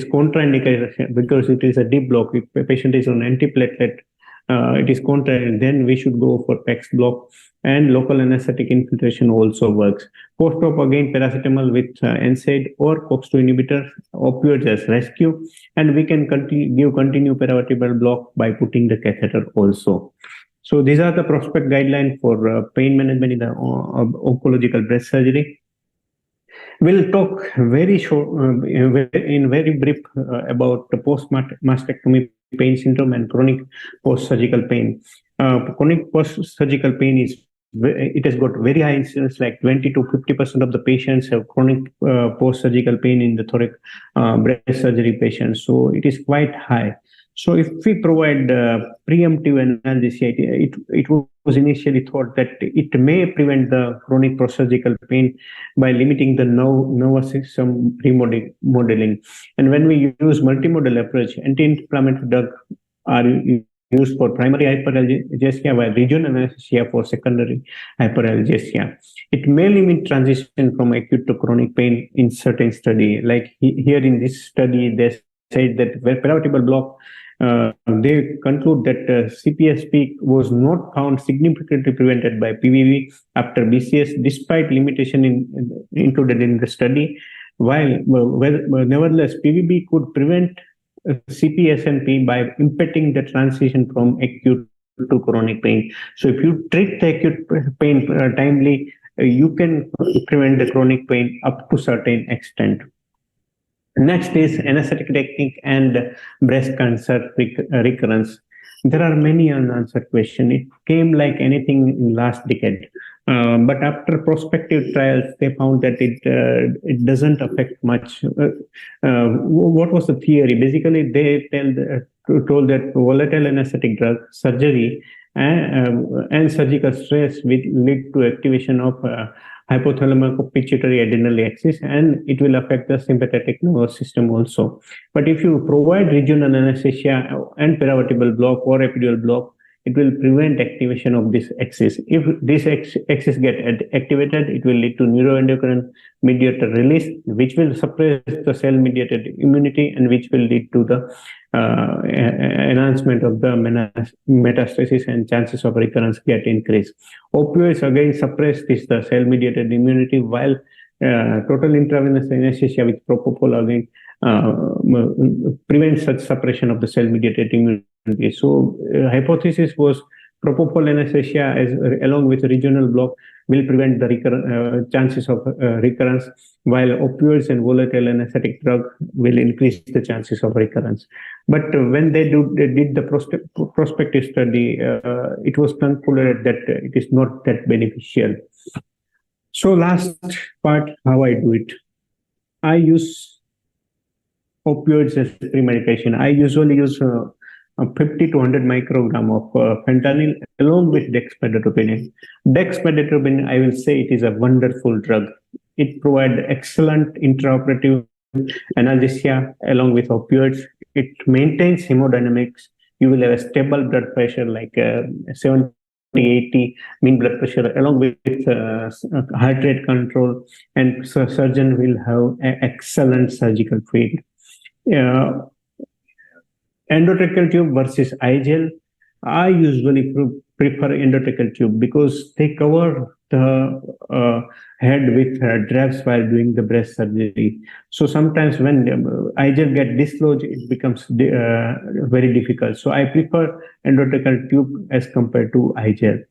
contraindicated because it is a deep block, if a patient is on antiplatelet, it is contraindicated, then we should go for PEX block, and local anesthetic infiltration also works. Post-op again, paracetamol with NSAID or COX-2 inhibitor, opioids as rescue, and we can give continue paravertebral block by putting the catheter also. So these are the prospect guidelines for pain management in the oncological breast surgery. We'll talk very short, in very brief about the post-mastectomy pain syndrome and chronic post-surgical pain. Chronic post-surgical pain it has got very high incidence, like 20 to 50% of the patients have chronic post-surgical pain in the thoracic breast surgery patients. So it is quite high. So if we provide preemptive analgesia, it was initially thought that it may prevent the chronic post-surgical pain by limiting the nervous system remodeling. And when we use multimodal approach, anti-inflammatory drugs are used for primary hyperalgesia while regional anesthesia for secondary hyperalgesia. It may limit transition from acute to chronic pain in certain study. Like here in this study, they said that paravertebral block, they conclude that CPSP was not found significantly prevented by PVV after BCS, despite limitation included in the study. While nevertheless, PVB could prevent CPSNP by impeding the transition from acute to chronic pain. So if you treat the acute pain timely, you can prevent the chronic pain up to certain extent. Next is anesthetic technique and breast cancer recurrence. There are many unanswered questions. It came like anything in last decade. But after prospective trials, they found that it doesn't affect much. What was the theory? Basically, they told that volatile anesthetic drug surgery and surgical stress will lead to activation of hypothalamic pituitary adrenal axis, and it will affect the sympathetic nervous system also. But if you provide regional anesthesia and paravertebral block or epidural block, it will prevent activation of this axis. If this axis get activated, it will lead to neuroendocrine mediator release, which will suppress the cell-mediated immunity and which will lead to the enhancement of the metastasis, and chances of recurrence get increased. Opioids again suppress the cell-mediated immunity, while total intravenous anesthesia with propofol again prevents such suppression of the cell-mediated immunity. So hypothesis was propofol anesthesia along with regional block will prevent the chances of recurrence, while opioids and volatile anesthetic drug will increase the chances of recurrence. But when they did the prospective study, it was concluded that it is not that beneficial. So last part, how I do it. I use opioids as pre-medication. I usually use 50 to 100 microgram of fentanyl along with dexmedetomidine. Dexmedetomidine, I will say it is a wonderful drug. It provides excellent intraoperative analgesia along with opioids. It maintains hemodynamics. You will have a stable blood pressure like 70, 80 mean blood pressure along with heart rate control, and surgeon will have an excellent surgical field. Endotracheal tube versus iGel. I usually prefer endotracheal tube because they cover the head with drapes while doing the breast surgery. So sometimes when iGel get dislodged, it becomes very difficult. So I prefer endotracheal tube as compared to iGel.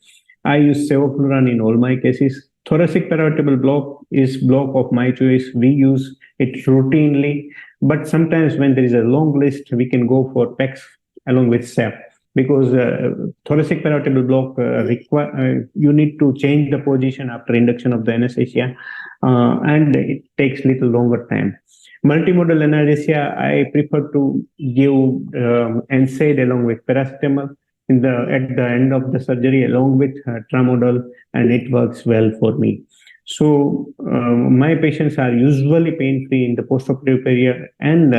I use sevoflurane in all my cases. Thoracic paravertebral block is block of my choice. We use it routinely, but sometimes when there is a long list, we can go for PEX along with SEP. Because thoracic paravertebral block you need to change the position after induction of the anesthesia, and it takes little longer time. Multimodal anesthesia, I prefer to give NSAID along with paracetamol at the end of the surgery along with tramadol, and it works well for me. So my patients are usually pain-free in the postoperative period, and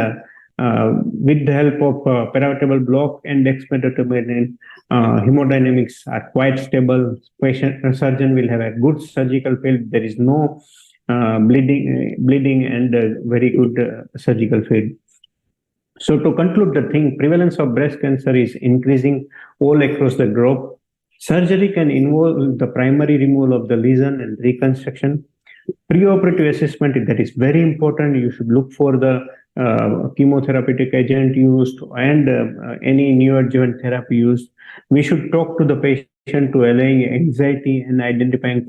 with the help of paravertebral block and dexmedetomidine, hemodynamics are quite stable. Surgeon will have a good surgical field. There is no bleeding and very good surgical field. So to conclude the thing, prevalence of breast cancer is increasing all across the globe. Surgery can involve the primary removal of the lesion and reconstruction. Preoperative assessment, that is very important. You should look for the chemotherapeutic agent used and any neoadjuvant therapy used. We should talk to the patient to allaying anxiety and identifying.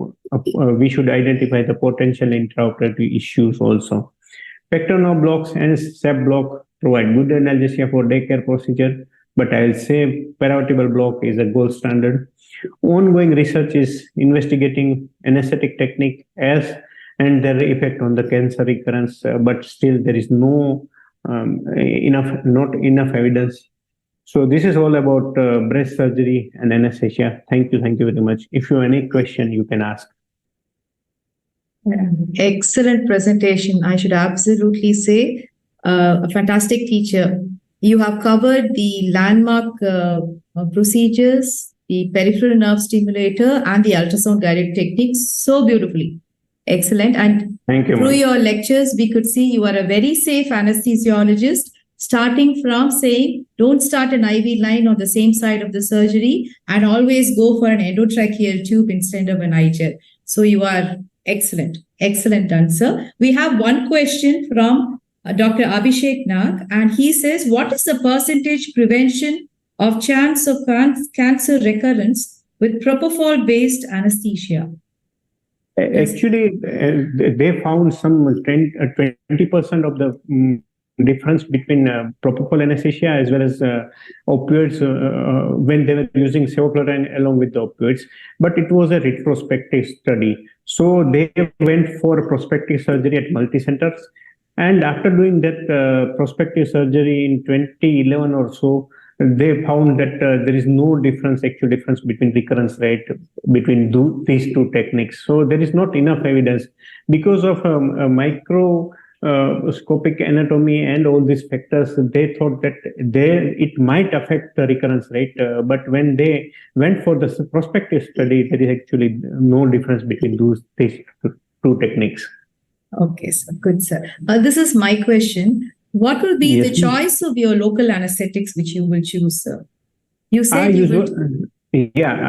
We should identify the potential intraoperative issues also. Pectoral nerve blocks and SEP block provide good analgesia for daycare procedure, but I'll say paravertebral block is a gold standard. Ongoing research is investigating anesthetic technique and their effect on the cancer recurrence, but still there is not enough evidence. So this is all about breast surgery and anesthesia. Thank you very much. If you have any question, you can ask. Excellent presentation. I should absolutely say a fantastic teacher. You have covered the landmark procedures, the peripheral nerve stimulator, and the ultrasound guided techniques so beautifully. Excellent. And thank you, through your lectures, we could see you are a very safe anesthesiologist, starting from saying, don't start an IV line on the same side of the surgery and always go for an endotracheal tube instead of an iGel. So you are excellent. Excellent done, sir. We have one question from Dr. Abhishek Nag, and he says, what is the percentage prevention of chance of cancer recurrence with propofol-based anesthesia? Actually, they found some 20% of the difference between propofol anesthesia as well as opioids when they were using sevoflurane along with the opioids. But it was a retrospective study. So they went for prospective surgery at multi-centers. And after doing that prospective surgery in 2011 or so, they found that there is no actual difference between recurrence rate between these two techniques. So there is not enough evidence because of microscopic anatomy and all these factors. They thought that it might affect the recurrence rate, but when they went for the prospective study, there is actually no difference between these two techniques. Okay, sir. Good, sir. This is my question. What will be the choice of your local anesthetics which you will choose, sir? You said I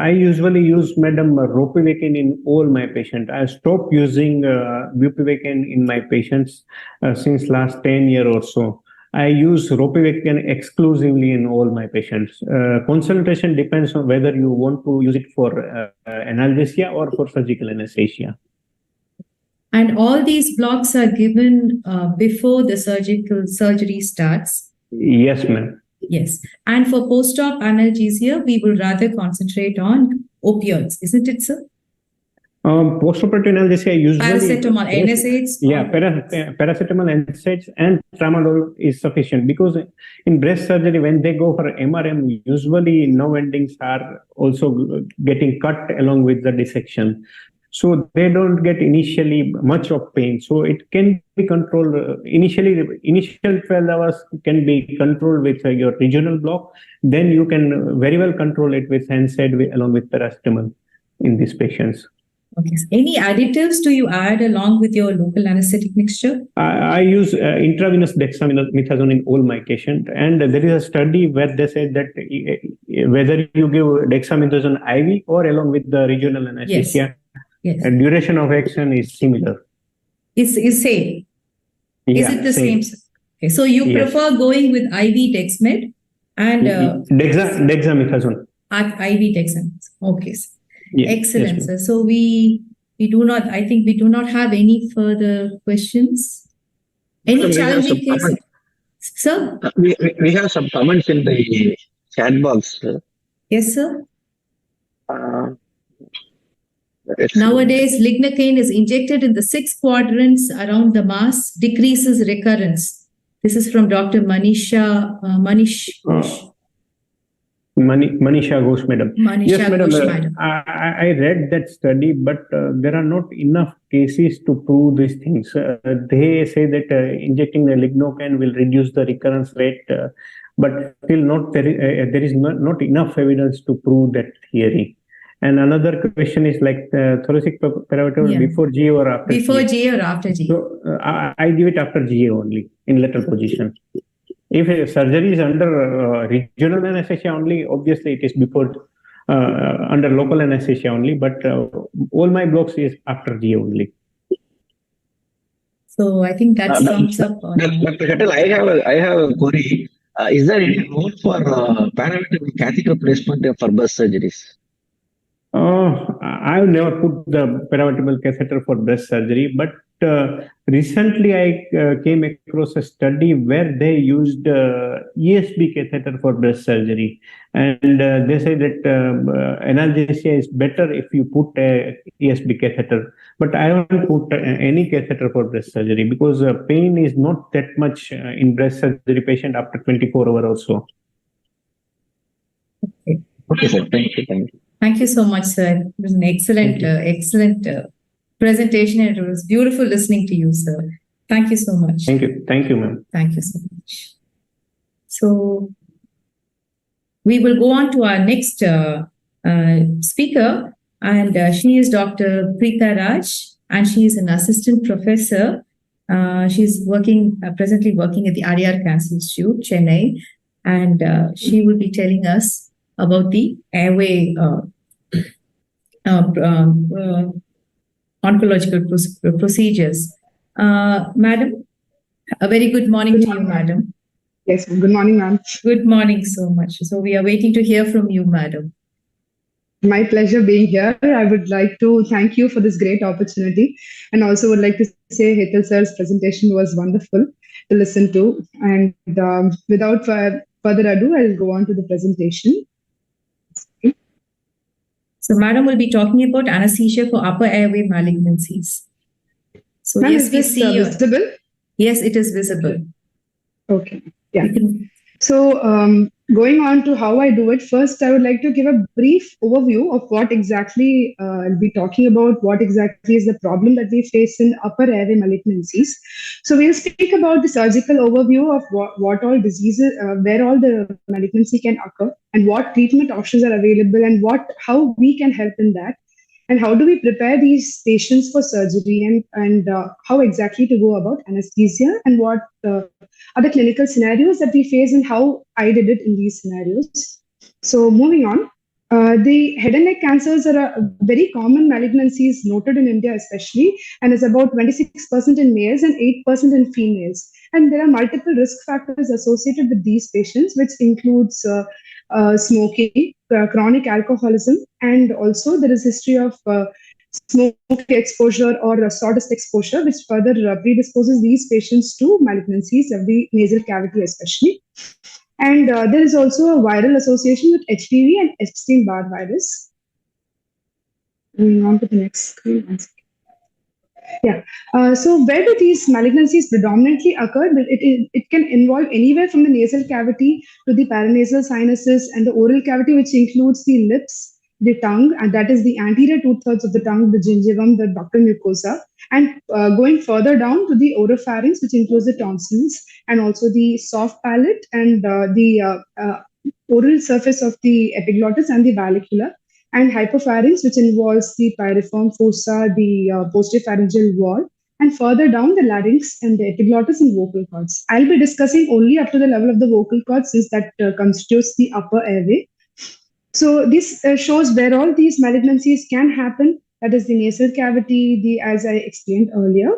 usually use ropivacaine in all my patients. I stopped using bupivacaine in my patients since last 10 years or so. I use ropivacaine exclusively in all my patients. Concentration depends on whether you want to use it for analgesia or for surgical anesthesia. And all these blocks are given before the surgery starts? Yes, ma'am. Yes. And for post-op analgesia, we will rather concentrate on opioids, isn't it, sir? Post-operative analgesia usually... Paracetamol, NSAIDs? Yeah, paracetamol, NSAIDs and tramadol is sufficient because in breast surgery, when they go for MRM, usually nerve endings are also getting cut along with the dissection. So they don't get initially much of pain. So it can be controlled initial 12 hours can be controlled with your regional block. Then you can very well control it with NSAID along with paracetamol in these patients. Okay. So any additives do you add along with your local anesthetic mixture? I use intravenous dexamethasone in all my patients, and there is a study where they said that whether you give dexamethasone IV or along with the regional anesthesia, yes. And duration of action is similar. Is same? Is it the same? Okay, so you prefer going with IV dexmed and dexamethasone. IV dexamethasone. Okay. Yes. Excellent, Yes, sir. So we do not. I think we do not have any further questions. Any challenging cases, sir? We have some comments in the chat box. Yes, sir. Nowadays, lignocaine is injected in the 6 quadrants around the mass, decreases recurrence. This is from Dr. Manisha Ghosh, madam. Yes, madam. I read that study, but there are not enough cases to prove these things. They say that injecting the lignocaine will reduce the recurrence rate, but still there is not enough evidence to prove that theory. And another question is like thoracic paracetamol before GA or after GA? Before GA or after GA? So I give it after GA only in lateral position. If a surgery is under regional anesthesia only, obviously it is before under local anesthesia only, but all my blocks is after GA only. So I think that sums up. Dr. Hetal, I have a query. Is there any role for paravertebral catheter placement for breast surgeries? I've never put the paravertebral catheter for breast surgery, but recently I came across a study where they used ESB catheter for breast surgery, and they say that analgesia is better if you put a ESB catheter. But I haven't put any catheter for breast surgery because pain is not that much in breast surgery patient after 24 hours or so. Okay, sir. Thank you. Thank you so much, sir. It was an excellent presentation, and it was beautiful listening to you, sir. Thank you so much. Thank you, ma'am. Thank you so much. So we will go on to our next speaker, and she is Dr. Pritha Raj, and she is an assistant professor. She's presently working at the Adayar Cancer Institute, Chennai, and she will be telling us about the airway oncological procedures. Madam, a very good morning to you, madam. Yes, good morning, ma'am. Good morning so much. So we are waiting to hear from you, madam. My pleasure being here. I would like to thank you for this great opportunity, and also would like to say Hetal sir's presentation was wonderful to listen to. And without further ado, I'll go on to the presentation. So, madam will be talking about anesthesia for upper airway malignancies. So, yes, we see visible? Yes, it is visible. Okay. Yeah. So, going on to how I do it, first I would like to give a brief overview of what exactly I'll be talking about, what exactly is the problem that we face in upper airway malignancies. So we'll speak about the surgical overview of what all diseases, where all the malignancy can occur, and what treatment options are available, and how we can help in that. And how do we prepare these patients for surgery, and how exactly to go about anesthesia, and what are the clinical scenarios that we face, and how I did it in these scenarios. So moving on, the head and neck cancers are a very common malignancies noted in India especially, and is about 26% in males and 8% in females. And there are multiple risk factors associated with these patients, which includes smoking, chronic alcoholism, and also there is history of smoke exposure or sawdust exposure, which further predisposes these patients to malignancies of the nasal cavity especially. And there is also a viral association with HPV and Epstein-Barr virus. Moving on to the next screen. Yeah. So where do these malignancies predominantly occur? It can involve anywhere from the nasal cavity to the paranasal sinuses and the oral cavity, which includes the lips, the tongue, and that is the anterior two-thirds of the tongue, the gingiva, the buccal mucosa, and going further down to the oropharynx, which includes the tonsils, and also the soft palate and the oral surface of the epiglottis and the vallecula, and hypopharynx, which involves the piriform fossa, the posterior pharyngeal wall, and further down the larynx and the epiglottis and vocal cords. I'll be discussing only up to the level of the vocal cords, since that constitutes the upper airway. So this shows where all these malignancies can happen. That is the nasal cavity, as I explained earlier.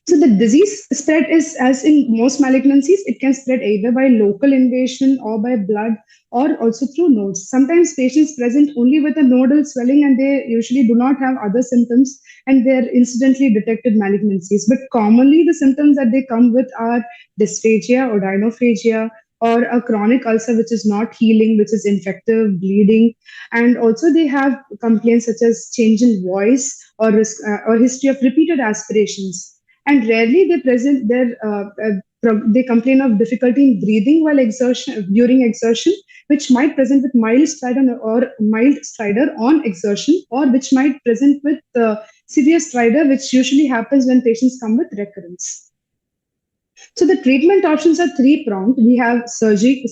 So the disease spread is, as in most malignancies, it can spread either by local invasion or by blood, or also through nodes. Sometimes patients present only with a nodal swelling and they usually do not have other symptoms, and they're incidentally detected malignancies. But commonly the symptoms that they come with are dysphagia or dinophagia, or a chronic ulcer which is not healing, which is infective, bleeding. And also they have complaints such as change in voice or history of repeated aspirations. And rarely they complain of difficulty in breathing during exertion, which might present with mild stridor on exertion, or which might present with severe stridor, which usually happens when patients come with recurrence. So the treatment options are three-pronged. We have surgery,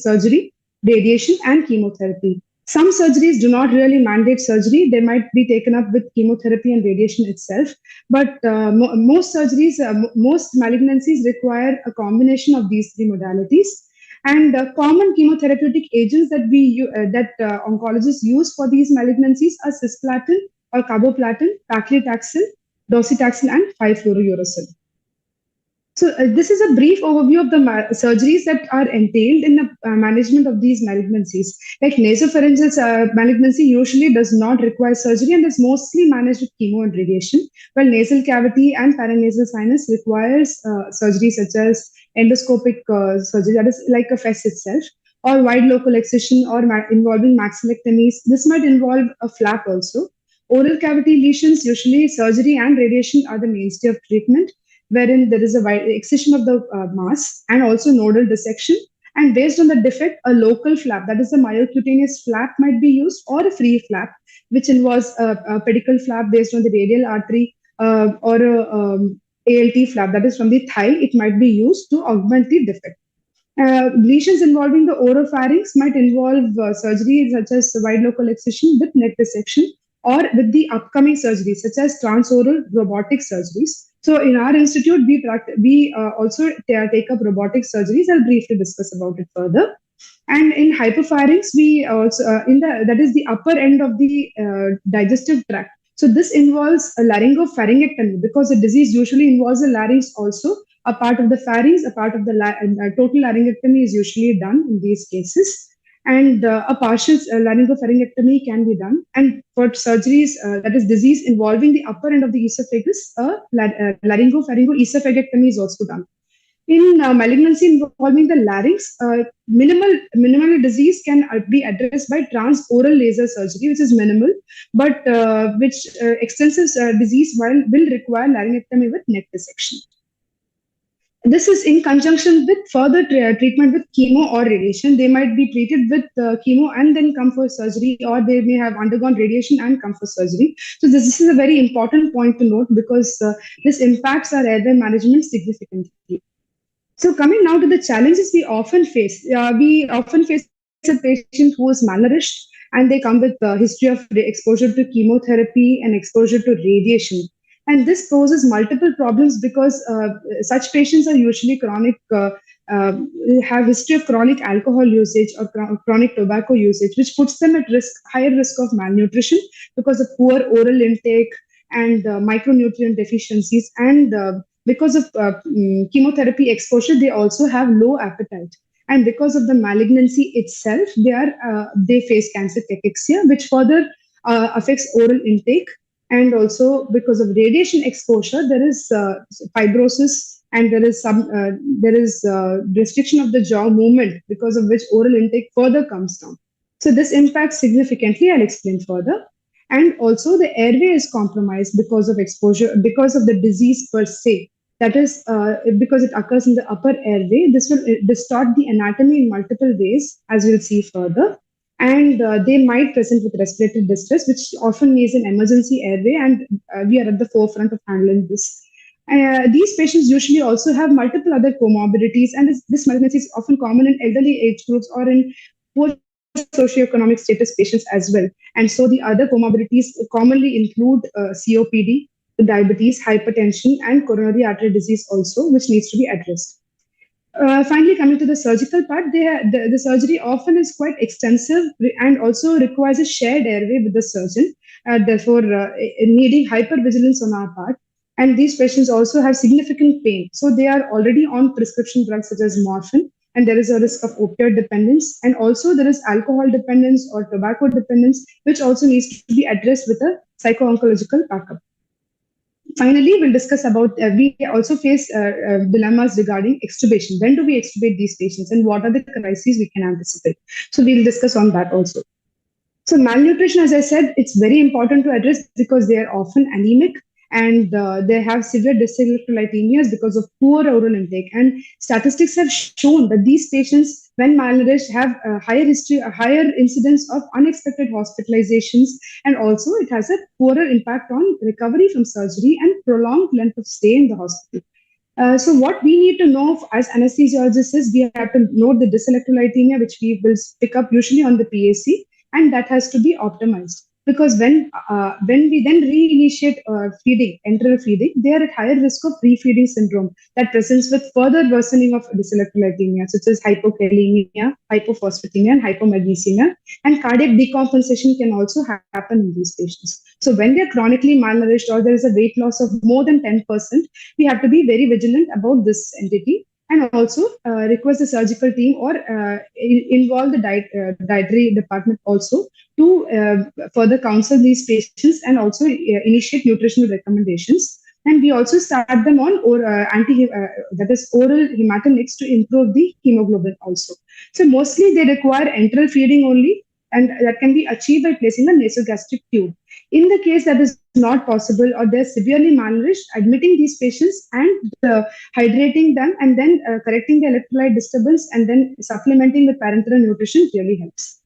radiation, and chemotherapy. Some surgeries do not really mandate surgery. They might be taken up with chemotherapy and radiation itself. But most surgeries, most malignancies require a combination of these three modalities. And common chemotherapeutic agents that oncologists use for these malignancies are cisplatin or carboplatin, paclitaxel, docetaxel, and 5-fluorouracil. So this is a brief overview of the surgeries that are entailed in the management of these malignancies. Like nasopharyngeal malignancy usually does not require surgery and is mostly managed with chemo and radiation, while nasal cavity and paranasal sinus requires surgery such as endoscopic surgery, that is like a FES itself, or wide local excision, or involving maxillectomies. This might involve a flap also. Oral cavity lesions, usually surgery and radiation are the mainstay of treatment, wherein there is a wide excision of the mass and also nodal dissection. And based on the defect, a local flap, that is the myocutaneous flap, might be used, or a free flap, which involves a pedicle flap based on the radial artery, or a ALT flap, that is from the thigh. It might be used to augment the defect. Lesions involving the oropharynx might involve surgery such as wide local excision with neck dissection, or with the upcoming surgeries such as transoral robotic surgeries. So in our institute, we also take up robotic surgeries. I'll briefly discuss about it further. And in hypopharynx, we also that is the upper end of the digestive tract. So this involves a laryngopharyngectomy, because the disease usually involves the larynx also. A part of the pharynx, a part of the total laryngectomy is usually done in these cases. And a partial laryngopharyngectomy can be done. And for surgeries, that is disease involving the upper end of the esophagus, laryngopharyngoesophagectomy is also done. In malignancy involving the larynx, minimal disease can be addressed by transoral laser surgery, which is minimal, but which extensive disease will require laryngectomy with neck dissection. This is in conjunction with further treatment with chemo or radiation. They might be treated with chemo and then come for surgery, or they may have undergone radiation and come for surgery. So this is a very important point to note, because this impacts our airway management significantly. So coming now to the challenges we often face. We often face a patient who is malnourished, and they come with a history of exposure to chemotherapy and exposure to radiation. And this poses multiple problems, because such patients are usually chronic, have history of chronic alcohol usage or chronic tobacco usage, which puts them at higher risk of malnutrition because of poor oral intake and micronutrient deficiencies. And because of chemotherapy exposure, they also have low appetite. And because of the malignancy itself, they face cancer cachexia, which further affects oral intake. And also because of radiation exposure, there is fibrosis, and there is restriction of the jaw movement, because of which oral intake further comes down. So this impacts significantly. I'll explain further. And also the airway is compromised because of exposure, because of the disease per se. That is, because it occurs in the upper airway. This will distort the anatomy in multiple ways, as we'll see further. and they might present with respiratory distress, which often means an emergency airway, and we are at the forefront of handling this. These patients usually also have multiple other comorbidities, and this malignancy is often common in elderly age groups or in poor socioeconomic status patients as well. And so the other comorbidities commonly include COPD, diabetes, hypertension, and coronary artery disease also, which needs to be addressed. Finally, coming to the surgical part, the surgery often is quite extensive and also requires a shared airway with the surgeon, therefore needing hypervigilance on our part. And these patients also have significant pain. So they are already on prescription drugs such as morphine, and there is a risk of opioid dependence. And also there is alcohol dependence or tobacco dependence, which also needs to be addressed with a psycho-oncological backup. Finally, we'll discuss about, we also face dilemmas regarding extubation. When do we extubate these patients and what are the crises we can anticipate? So we'll discuss on that also. So malnutrition, as I said, it's very important to address because they are often anemic and they have severe dyselectrolytemias because of poor oral intake. And statistics have shown that these patients, when malnourished, have a higher incidence of unexpected hospitalizations, and also it has a poorer impact on recovery from surgery and prolonged length of stay in the hospital. So what we need to know as anesthesiologists is we have to note the dyselectrolytemia, which we will pick up usually on the PAC, and that has to be optimized. Because when we then reinitiate feeding, enteral feeding, they are at higher risk of refeeding syndrome that presents with further worsening of dyselectrolytemia, such as hypokalemia, hypophosphatemia, and hypomagnesemia. And cardiac decompensation can also happen in these patients. So when they're chronically malnourished or there is a weight loss of more than 10%, we have to be very vigilant about this entity. And also request the surgical team or involve the dietary department also to further counsel these patients and also initiate nutritional recommendations. And we also start them on oral hematinics to improve the hemoglobin also. So mostly they require enteral feeding only, and that can be achieved by placing a nasogastric tube. In the case that is not possible or they're severely malnourished, admitting these patients and hydrating them and then correcting the electrolyte disturbance and then supplementing with parenteral nutrition really helps.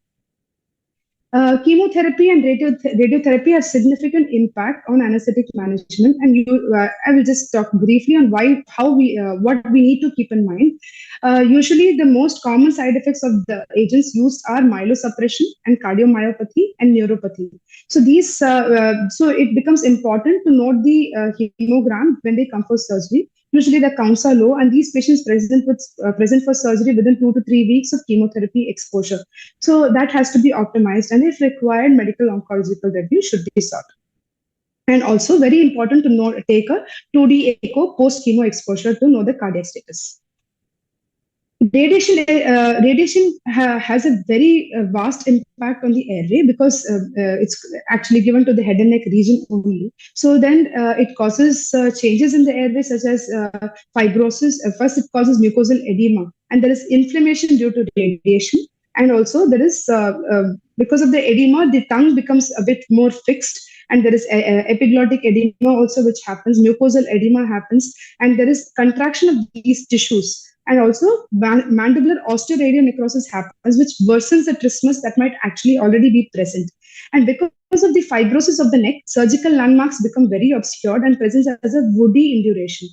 Chemotherapy and radiotherapy have significant impact on anesthetic management, and I will just talk briefly on what we need to keep in mind. Usually, the most common side effects of the agents used are myelosuppression and cardiomyopathy and neuropathy. So these, so it becomes important to note the hemogram when they come for surgery. Usually the counts are low, and these patients present for surgery within 2 to 3 weeks of chemotherapy exposure. So that has to be optimized, and if required, medical oncological review should be sought. And also very important to take a 2D echo post-chemo exposure to know the cardiac status. Radiation has a very vast impact on the airway because it's actually given to the head and neck region only. So then it causes changes in the airway such as fibrosis. First, it causes mucosal edema, and there is inflammation due to radiation. And also there is, because of the edema, the tongue becomes a bit more fixed, and there is epiglottic edema also which happens, mucosal edema happens, and there is contraction of these tissues. And also mandibular osteoradionecrosis happens, which worsens the trismus that might actually already be present. And because of the fibrosis of the neck, surgical landmarks become very obscured and presents as a woody induration.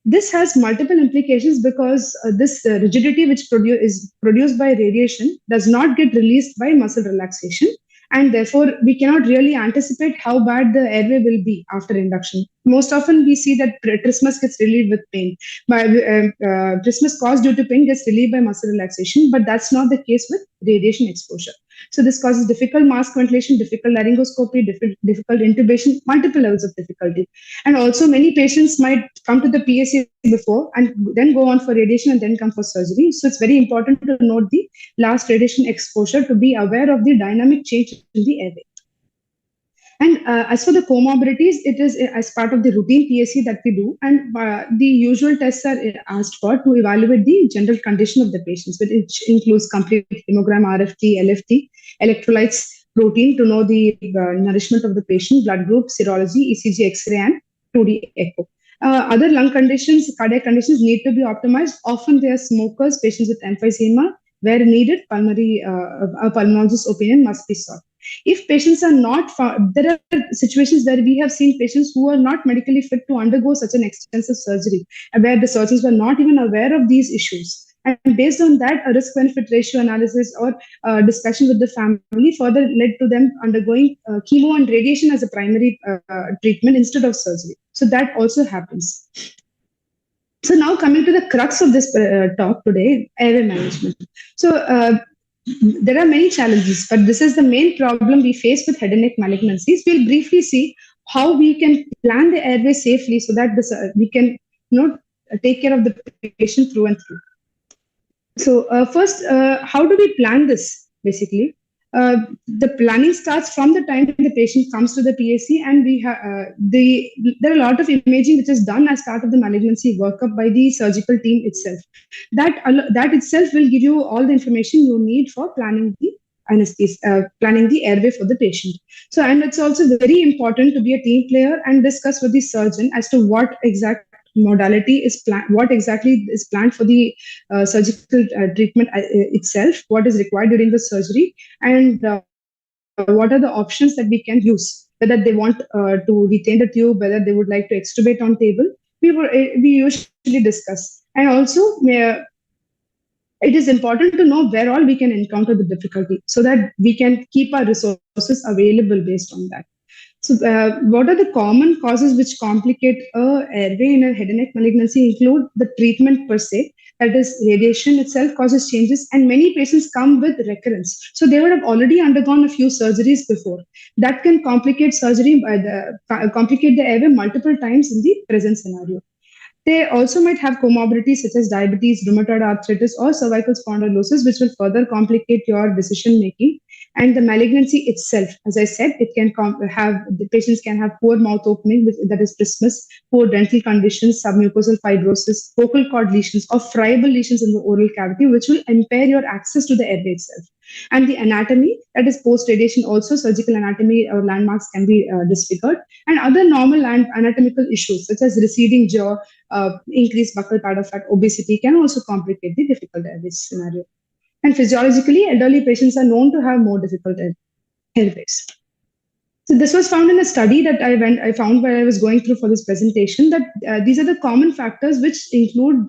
This has multiple implications because this rigidity which is produced by radiation does not get released by muscle relaxation. And therefore, we cannot really anticipate how bad the airway will be after induction. Most often, we see that trismus gets relieved with pain. Trismus caused due to pain gets relieved by muscle relaxation, but that's not the case with radiation exposure. So this causes difficult mask ventilation, difficult laryngoscopy, difficult intubation, multiple levels of difficulty. And also many patients might come to the PAC before and then go on for radiation and then come for surgery. So it's very important to note the last radiation exposure to be aware of the dynamic change in the airway. And as for the comorbidities, it is as part of the routine PAC that we do, and the usual tests are asked for to evaluate the general condition of the patients, which includes complete hemogram, RFT, LFT, electrolytes, protein to know the nourishment of the patient, blood group, serology, ECG, X-ray, and 2D echo. Other lung conditions, cardiac conditions need to be optimized. Often they are smokers, patients with emphysema, Where needed, a pulmonologist's opinion must be sought. If patients are not found, there are situations where we have seen patients who are not medically fit to undergo such an extensive surgery, where the surgeons were not even aware of these issues. And based on that, a risk-benefit ratio analysis or discussion with the family further led to them undergoing chemo and radiation as a primary treatment instead of surgery. So that also happens. So now coming to the crux of this talk today, airway management. So there are many challenges, but this is the main problem we face with head and neck malignancies. We'll briefly see how we can plan the airway safely so that we can take care of the patient through and through. So first, how do we plan this, basically? The planning starts from the time the patient comes to the PAC, and there are a lot of imaging which is done as part of the malignancy workup by the surgical team itself. That itself will give you all the information you need for planning the anesthesia, planning the airway for the patient. So, and it's also very important to be a team player and discuss with the surgeon as to what exact modality is planned, what exactly is planned for the surgical treatment itself, what is required during the surgery, and what are the options that we can use, whether they want to retain the tube, whether they would like to extubate on table. We usually discuss. And also, it is important to know where all we can encounter the difficulty so that we can keep our resources available based on that. So what are the common causes which complicate airway in a head and neck malignancy include the treatment per se, that is radiation itself causes changes, and many patients come with recurrence. So they would have already undergone a few surgeries before. That can complicate complicate the airway multiple times in the present scenario. They also might have comorbidities such as diabetes, rheumatoid arthritis, or cervical spondylosis, which will further complicate your decision making. And the malignancy itself, as I said, it can the patients can have poor mouth opening, that is trismus, poor dental conditions, submucosal fibrosis, vocal cord lesions, or friable lesions in the oral cavity, which will impair your access to the airway itself. And the anatomy, that is post-radiation, also surgical anatomy or landmarks can be disfigured. And other normal and anatomical issues such as receding jaw, increased buccal pad of fat, obesity can also complicate the difficult airway scenario. And physiologically, elderly patients are known to have more difficult airways. So this was found in a study that I found while I was going through for this presentation, that these are the common factors which include,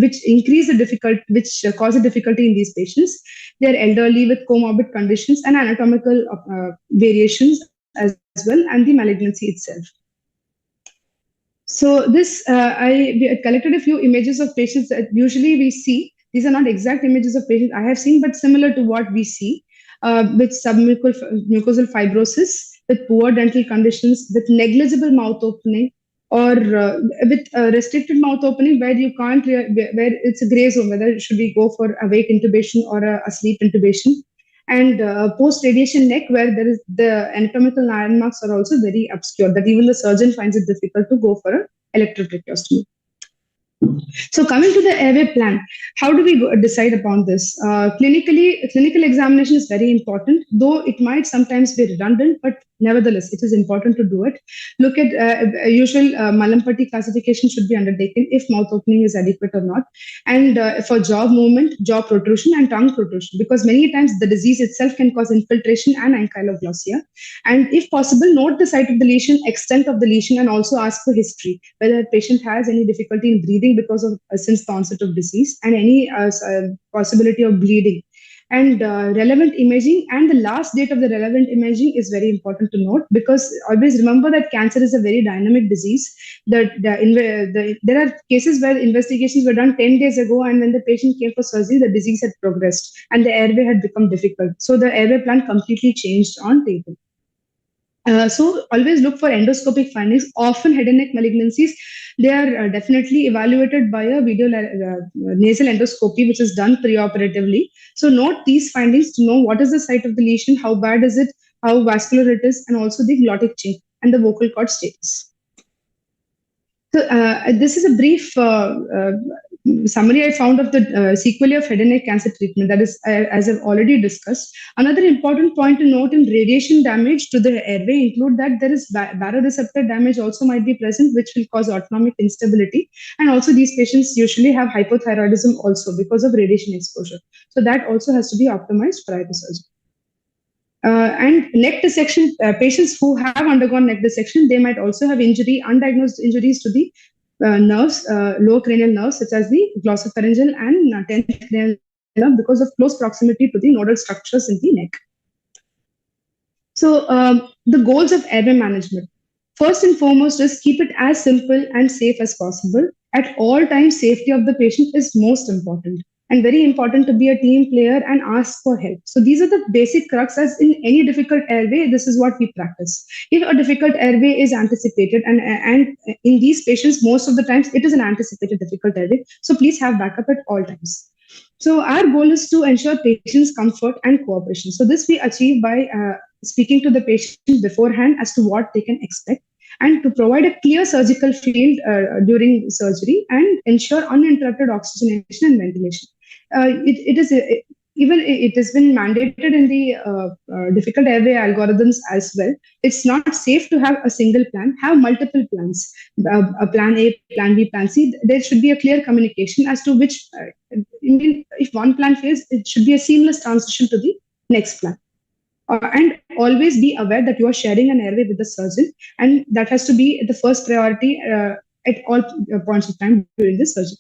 which cause a difficulty in these patients. They're elderly with comorbid conditions and anatomical variations as well, and the malignancy itself. So this, I collected a few images of patients that usually we see. These are not exact images of patients I have seen, but similar to what we see with submucosal fibrosis, with poor dental conditions, with negligible mouth opening, or with restricted mouth opening where you can't, where it's a gray zone, whether should we go for awake intubation or a sleep intubation. And post-radiation neck, where there is the anatomical landmarks are also very obscure, that even the surgeon finds it difficult to go for an electrotracheostomy. So coming to the airway plan, how do we decide upon this? Clinical examination is very important, though it might sometimes be redundant, but nevertheless, it is important to do it. Look at usual Mallampati classification should be undertaken if mouth opening is adequate or not. And for jaw movement, jaw protrusion, and tongue protrusion, because many times the disease itself can cause infiltration and ankyloglossia. And if possible, note the site of the lesion, extent of the lesion, and also ask for history, whether the patient has any difficulty in breathing because of since the onset of disease, and any possibility of bleeding. And relevant imaging and the last date of the relevant imaging is very important to note, because always remember that cancer is a very dynamic disease. There are cases where investigations were done 10 days ago, and when the patient came for surgery, the disease had progressed and the airway had become difficult. So the airway plan completely changed on table. So always look for endoscopic findings. Often head and neck malignancies, they are definitely evaluated by a video nasal endoscopy, which is done preoperatively. So note these findings to know what is the site of the lesion, how bad is it, how vascular it is, and also the glottic chink and the vocal cord status. So this is a brief summary I found of the sequelae of head and neck cancer treatment, that is, as I've already discussed. Another important point to note in radiation damage to the airway include that there is baroreceptor damage also might be present, which will cause autonomic instability. And also these patients usually have hypothyroidism also because of radiation exposure. So that also has to be optimized prior to surgery. And neck dissection, patients who have undergone neck dissection, they might also have undiagnosed injuries to the nerves, lower cranial nerves, such as the glossopharyngeal and 10th cranial nerve, because of close proximity to the nodal structures in the neck. So the goals of airway management. First and foremost is keep it as simple and safe as possible. At all times, safety of the patient is most important. And very important to be a team player and ask for help. So these are the basic crux. As in any difficult airway, this is what we practice. If a difficult airway is anticipated, and in these patients, most of the times it is an anticipated difficult airway, so please have backup at all times. So our goal is to ensure patients' comfort and cooperation. So this we achieve by speaking to the patient beforehand as to what they can expect, and to provide a clear surgical field during surgery and ensure uninterrupted oxygenation and ventilation. It has been mandated in the difficult airway algorithms as well. It's not safe to have a single plan, have multiple plans, a plan A, plan B, plan C. There should be a clear communication as to which, if one plan fails, it should be a seamless transition to the next plan. And always be aware that you are sharing an airway with the surgeon, and that has to be the first priority at all points of time during the surgery.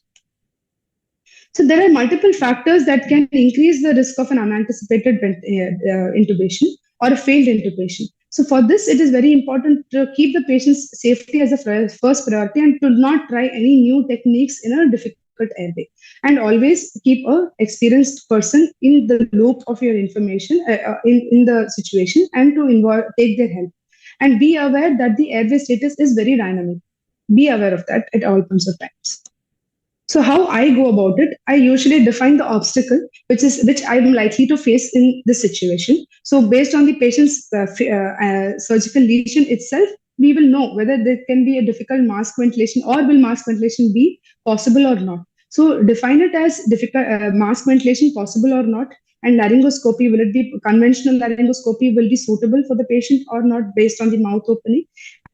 So there are multiple factors that can increase the risk of an unanticipated intubation or a failed intubation. So for this, it is very important to keep the patient's safety as a first priority and to not try any new techniques in a difficult airway. And always keep an experienced person in the loop of your information, in the situation, and to take their help. And be aware that the airway status is very dynamic. Be aware of that at all points of times. So how I go about it, I usually define the obstacle which I'm likely to face in this situation. So based on the patient's surgical lesion itself, we will know whether there can be a difficult mask ventilation or will mask ventilation be possible or not. So define it as difficult mask ventilation possible or not, and laryngoscopy, will it be conventional laryngoscopy will be suitable for the patient or not based on the mouth opening.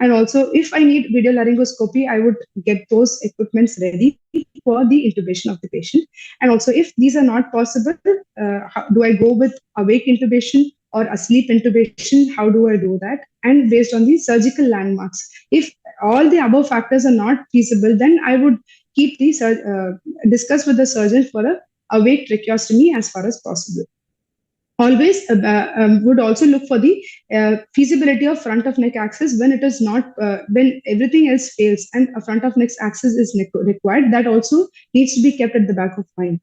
And also, if I need video laryngoscopy, I would get those equipments ready for the intubation of the patient. And also, if these are not possible, do I go with awake intubation or asleep intubation? How do I do that? And based on the surgical landmarks, if all the above factors are not feasible, then I would keep the discuss with the surgeon for a awake tracheostomy as far as possible. Always would also look for the feasibility of front of neck access when it is not, when everything else fails and a front of neck access is required. That also needs to be kept at the back of mind.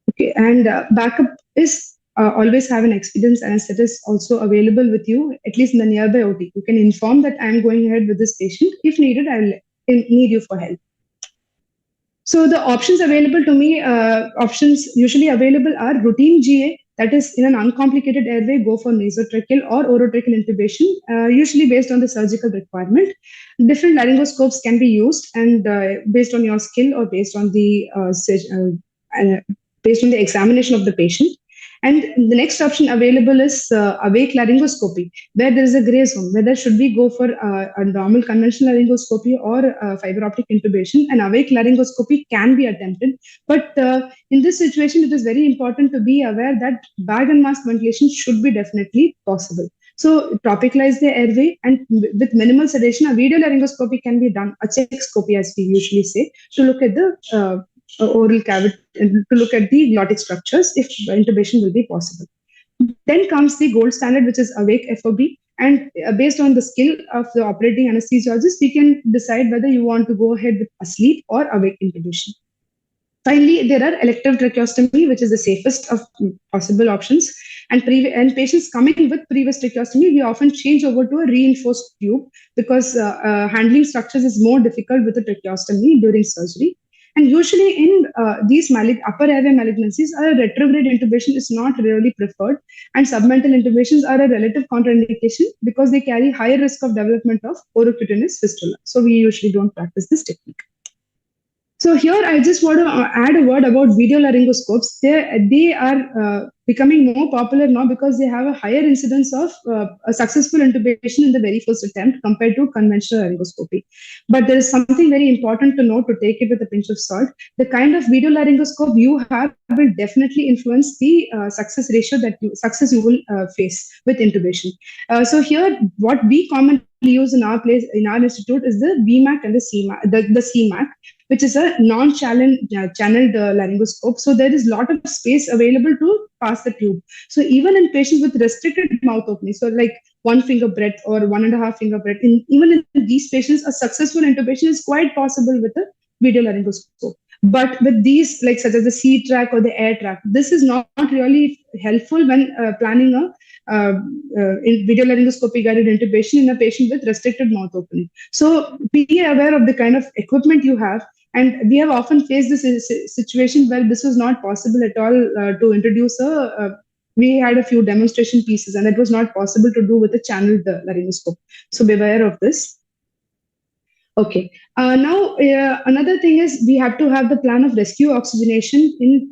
Okay, and backup is always have an experienced anesthetist also available with you, at least in the nearby OT. You can inform that I am going ahead with this patient. If needed, I will need you for help. So the options available to me, options usually available are routine GA, that is in an uncomplicated airway, go for nasotracheal or orotracheal intubation, usually based on the surgical requirement. Different laryngoscopes can be used, and based on your skill or based on the examination of the patient. And the next option available is awake laryngoscopy, where there is a gray zone, whether should we go for a normal conventional laryngoscopy or fiber optic intubation. And awake laryngoscopy can be attempted. But in this situation, it is very important to be aware that bag and mask ventilation should be definitely possible. So topicalize the airway, and with minimal sedation, a video laryngoscopy can be done, a chexscopy as we usually say, to look at the oral cavity, to look at the glottic structures if intubation will be possible. Then comes the gold standard, which is awake FOB, and based on the skill of the operating anesthesiologist, we can decide whether you want to go ahead with asleep or awake intubation. Finally, there are elective tracheostomy, which is the safest of possible options. And patients coming with previous tracheostomy, we often change over to a reinforced tube because handling structures is more difficult with a tracheostomy during surgery. And usually in these upper airway malignancies, a retrograde intubation is not really preferred, and submental intubations are a relative contraindication because they carry higher risk of development of orocutaneous fistula. So we usually don't practice this technique. So here I just want to add a word about video laryngoscopes. They are becoming more popular now because they have a higher incidence of a successful intubation in the very first attempt compared to conventional laryngoscopy. But there is something very important to note, to take it with a pinch of salt. The kind of video laryngoscope you have will definitely influence the success ratio success you will face with intubation. So here, what we commonly use in our institute is the BMAC and the CMAC, the CMAC, which is a non-channeled laryngoscope. So there is a lot of space available to pass the tube. So even in patients with restricted mouth opening, so like 1 finger breadth or 1.5 finger breadth, even in these patients, a successful intubation is quite possible with a video laryngoscope. But with these, like such as the C track or the air track, this is not really helpful when planning in video laryngoscopy guided intubation in a patient with restricted mouth opening. So be aware of the kind of equipment you have. And we have often faced this situation where this was not possible at all to introduce we had a few demonstration pieces and it was not possible to do with a channeled laryngoscope. So be aware of this. Okay. Now, another thing is we have to have the plan of rescue oxygenation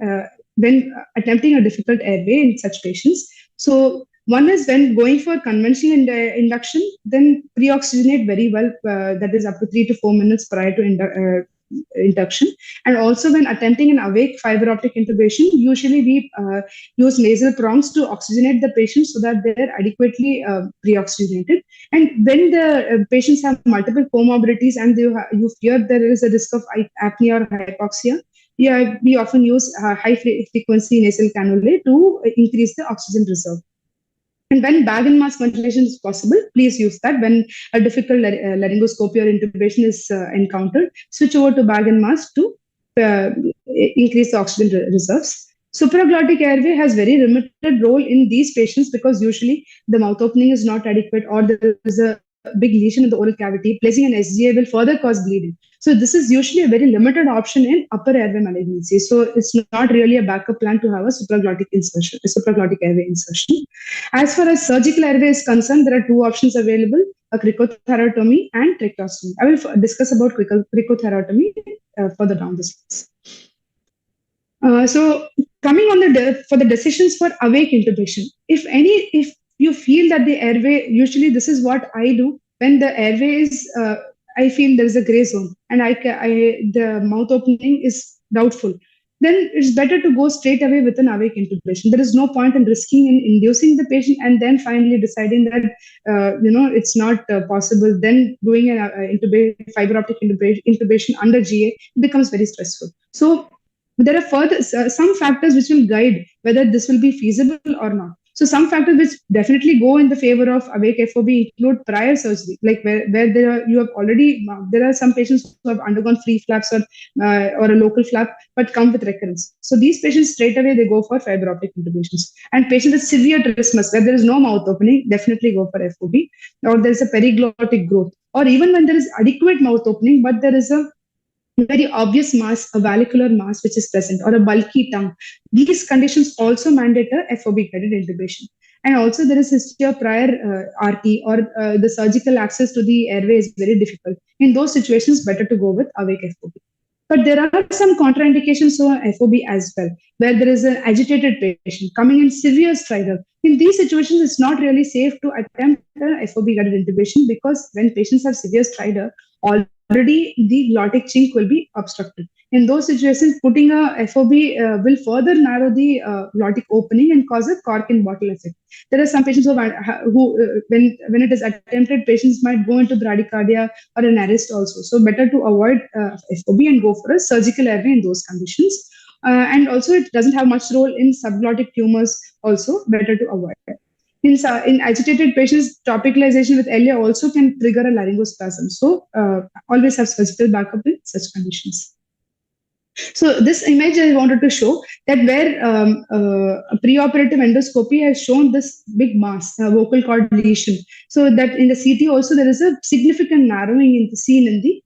when attempting a difficult airway in such patients. So one is when going for conventional induction, then pre-oxygenate very well, that is up to 3 to 4 minutes prior to induction. And also when attempting an awake fiber optic intubation, usually we use nasal prongs to oxygenate the patient so that they're adequately pre-oxygenated. And when the patients have multiple comorbidities and you fear there is a risk of apnea or hypoxia, we often use high frequency nasal cannulae to increase the oxygen reserve. And when bag and mask ventilation is possible, please use that. When a difficult laryngoscopy or intubation is encountered, switch over to bag and mask to increase the oxygen reserves. Supraglottic airway has very limited role in these patients because usually the mouth opening is not adequate or there is a big lesion in the oral cavity. Placing an SGA will further cause bleeding. So this is usually a very limited option in upper airway malignancy. So it's not really a backup plan to have a supraglottic airway insertion. As far as surgical airway is concerned, there are two options available: a cricothyrotomy and tracheostomy. I will discuss about cricothyrotomy further down the slides. So coming on for the decisions for awake intubation, if you feel that the airway, usually this is what I do when the airway is, I feel there is a gray zone and the mouth opening is doubtful, then it's better to go straight away with an awake intubation. There is no point in risking in inducing the patient and then finally deciding that it's not possible. Then doing an fiber optic intubation under GA becomes very stressful. So there are some factors which will guide whether this will be feasible or not. So some factors which definitely go in the favor of awake FOB include prior surgery, like where there are some patients who have undergone free flaps or a local flap, but come with recurrence. So these patients straight away, they go for fiber optic intubations. And patients with severe trismus, where there is no mouth opening, definitely go for FOB, or there is a periglottic growth, or even when there is adequate mouth opening, but there is a very obvious mass, a vallicular mass which is present, or a bulky tongue. These conditions also mandate a FOB guided intubation. And also there is history of prior RT or the surgical access to the airway is very difficult. In those situations, better to go with awake FOB. But there are some contraindications for FOB as well, where there is an agitated patient coming in severe stridor. In these situations, it's not really safe to attempt a FOB guided intubation because when patients have severe stridor, already the glottic chink will be obstructed. In those situations, putting a FOB will further narrow the glottic opening and cause a cork in bottle effect. There are some patients who when it is attempted, patients might go into bradycardia or an arrest also. So better to avoid FOB and go for a surgical airway in those conditions. And also it doesn't have much role in subglottic tumors also, better to avoid it. In agitated patients, topicalization with LA also can trigger a laryngospasm. So always have surgical backup in such conditions. So this image I wanted to show that where a preoperative endoscopy has shown this big mass, vocal cord lesion. So that in the CT also there is a significant narrowing seen in the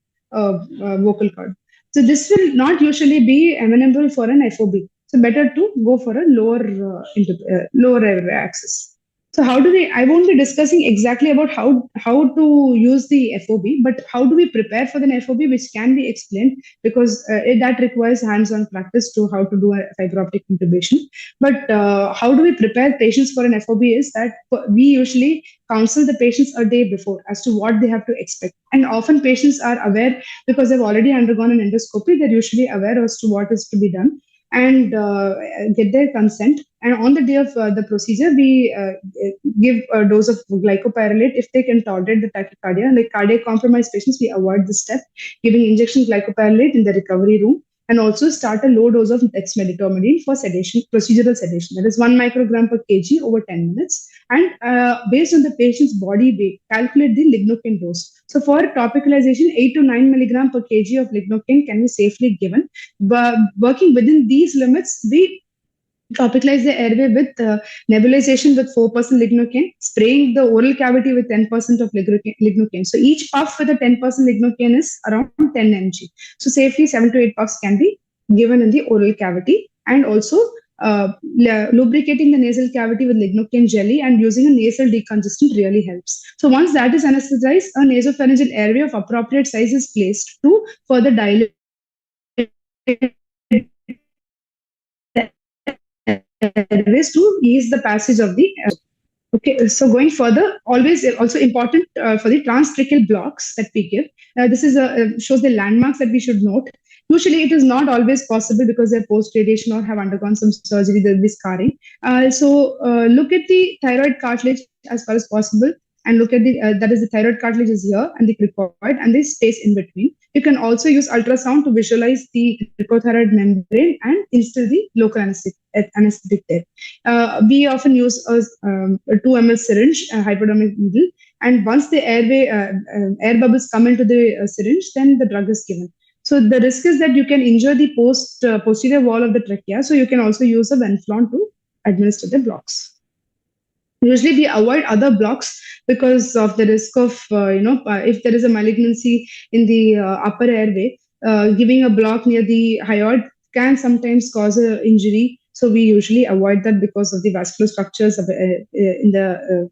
vocal cord. So this will not usually be amenable for an FOB. So better to go for a lower airway access. So how do we, I won't be discussing exactly about how to use the FOB, but how do we prepare for the FOB, which can be explained because that requires hands-on practice to how to do a fiber optic intubation. But how do we prepare patients for an FOB is that we usually counsel the patients a day before as to what they have to expect. And often patients are aware because they've already undergone an endoscopy, they're usually aware as to what is to be done and get their consent. And on the day of the procedure, we give a dose of glycopyrrolate if they can tolerate the tachycardia. Like cardiac compromised patients, we avoid this step, giving injection glycopyrrolate in the recovery room, and also start a low dose of dexmedetomidine for sedation, procedural sedation. That is 1 microgram per kg over 10 minutes. And based on the patient's body weight, calculate the lignocaine dose. So for topicalization, 8 to 9 milligram per kg of lignocaine can be safely given. But working within these limits, we topicalize the airway with nebulization with 4% lignocaine, spraying the oral cavity with 10% of lignocaine. So each puff with a 10% lignocaine is around 10 mg. So safely 7 to 8 puffs can be given in the oral cavity, and also lubricating the nasal cavity with lignocaine jelly and using a nasal decongestant really helps. So once that is anesthetized, a nasopharyngeal airway of appropriate size is placed to further dilate airways to ease the passage of the air. Okay, so going further, always also important for the transtracheal blocks that we give. This is shows the landmarks that we should note. Usually, it is not always possible because they're post-radiation or have undergone some surgery, there'll be scarring. So look at the thyroid cartilage as far as possible, and look at the that is the thyroid cartilage is here and the cricoid and the space in between. You can also use ultrasound to visualize the cricothyroid membrane and instill the local anesthetic there. We often use a 2 ml syringe, a hypodermic needle, and once the airway air bubbles come into the syringe, then the drug is given. So the risk is that you can injure the posterior wall of the trachea. So you can also use a Venflon to administer the blocks. Usually we avoid other blocks because of the risk of, if there is a malignancy in the upper airway, giving a block near the hyoid can sometimes cause an injury. So we usually avoid that because of the vascular structures in the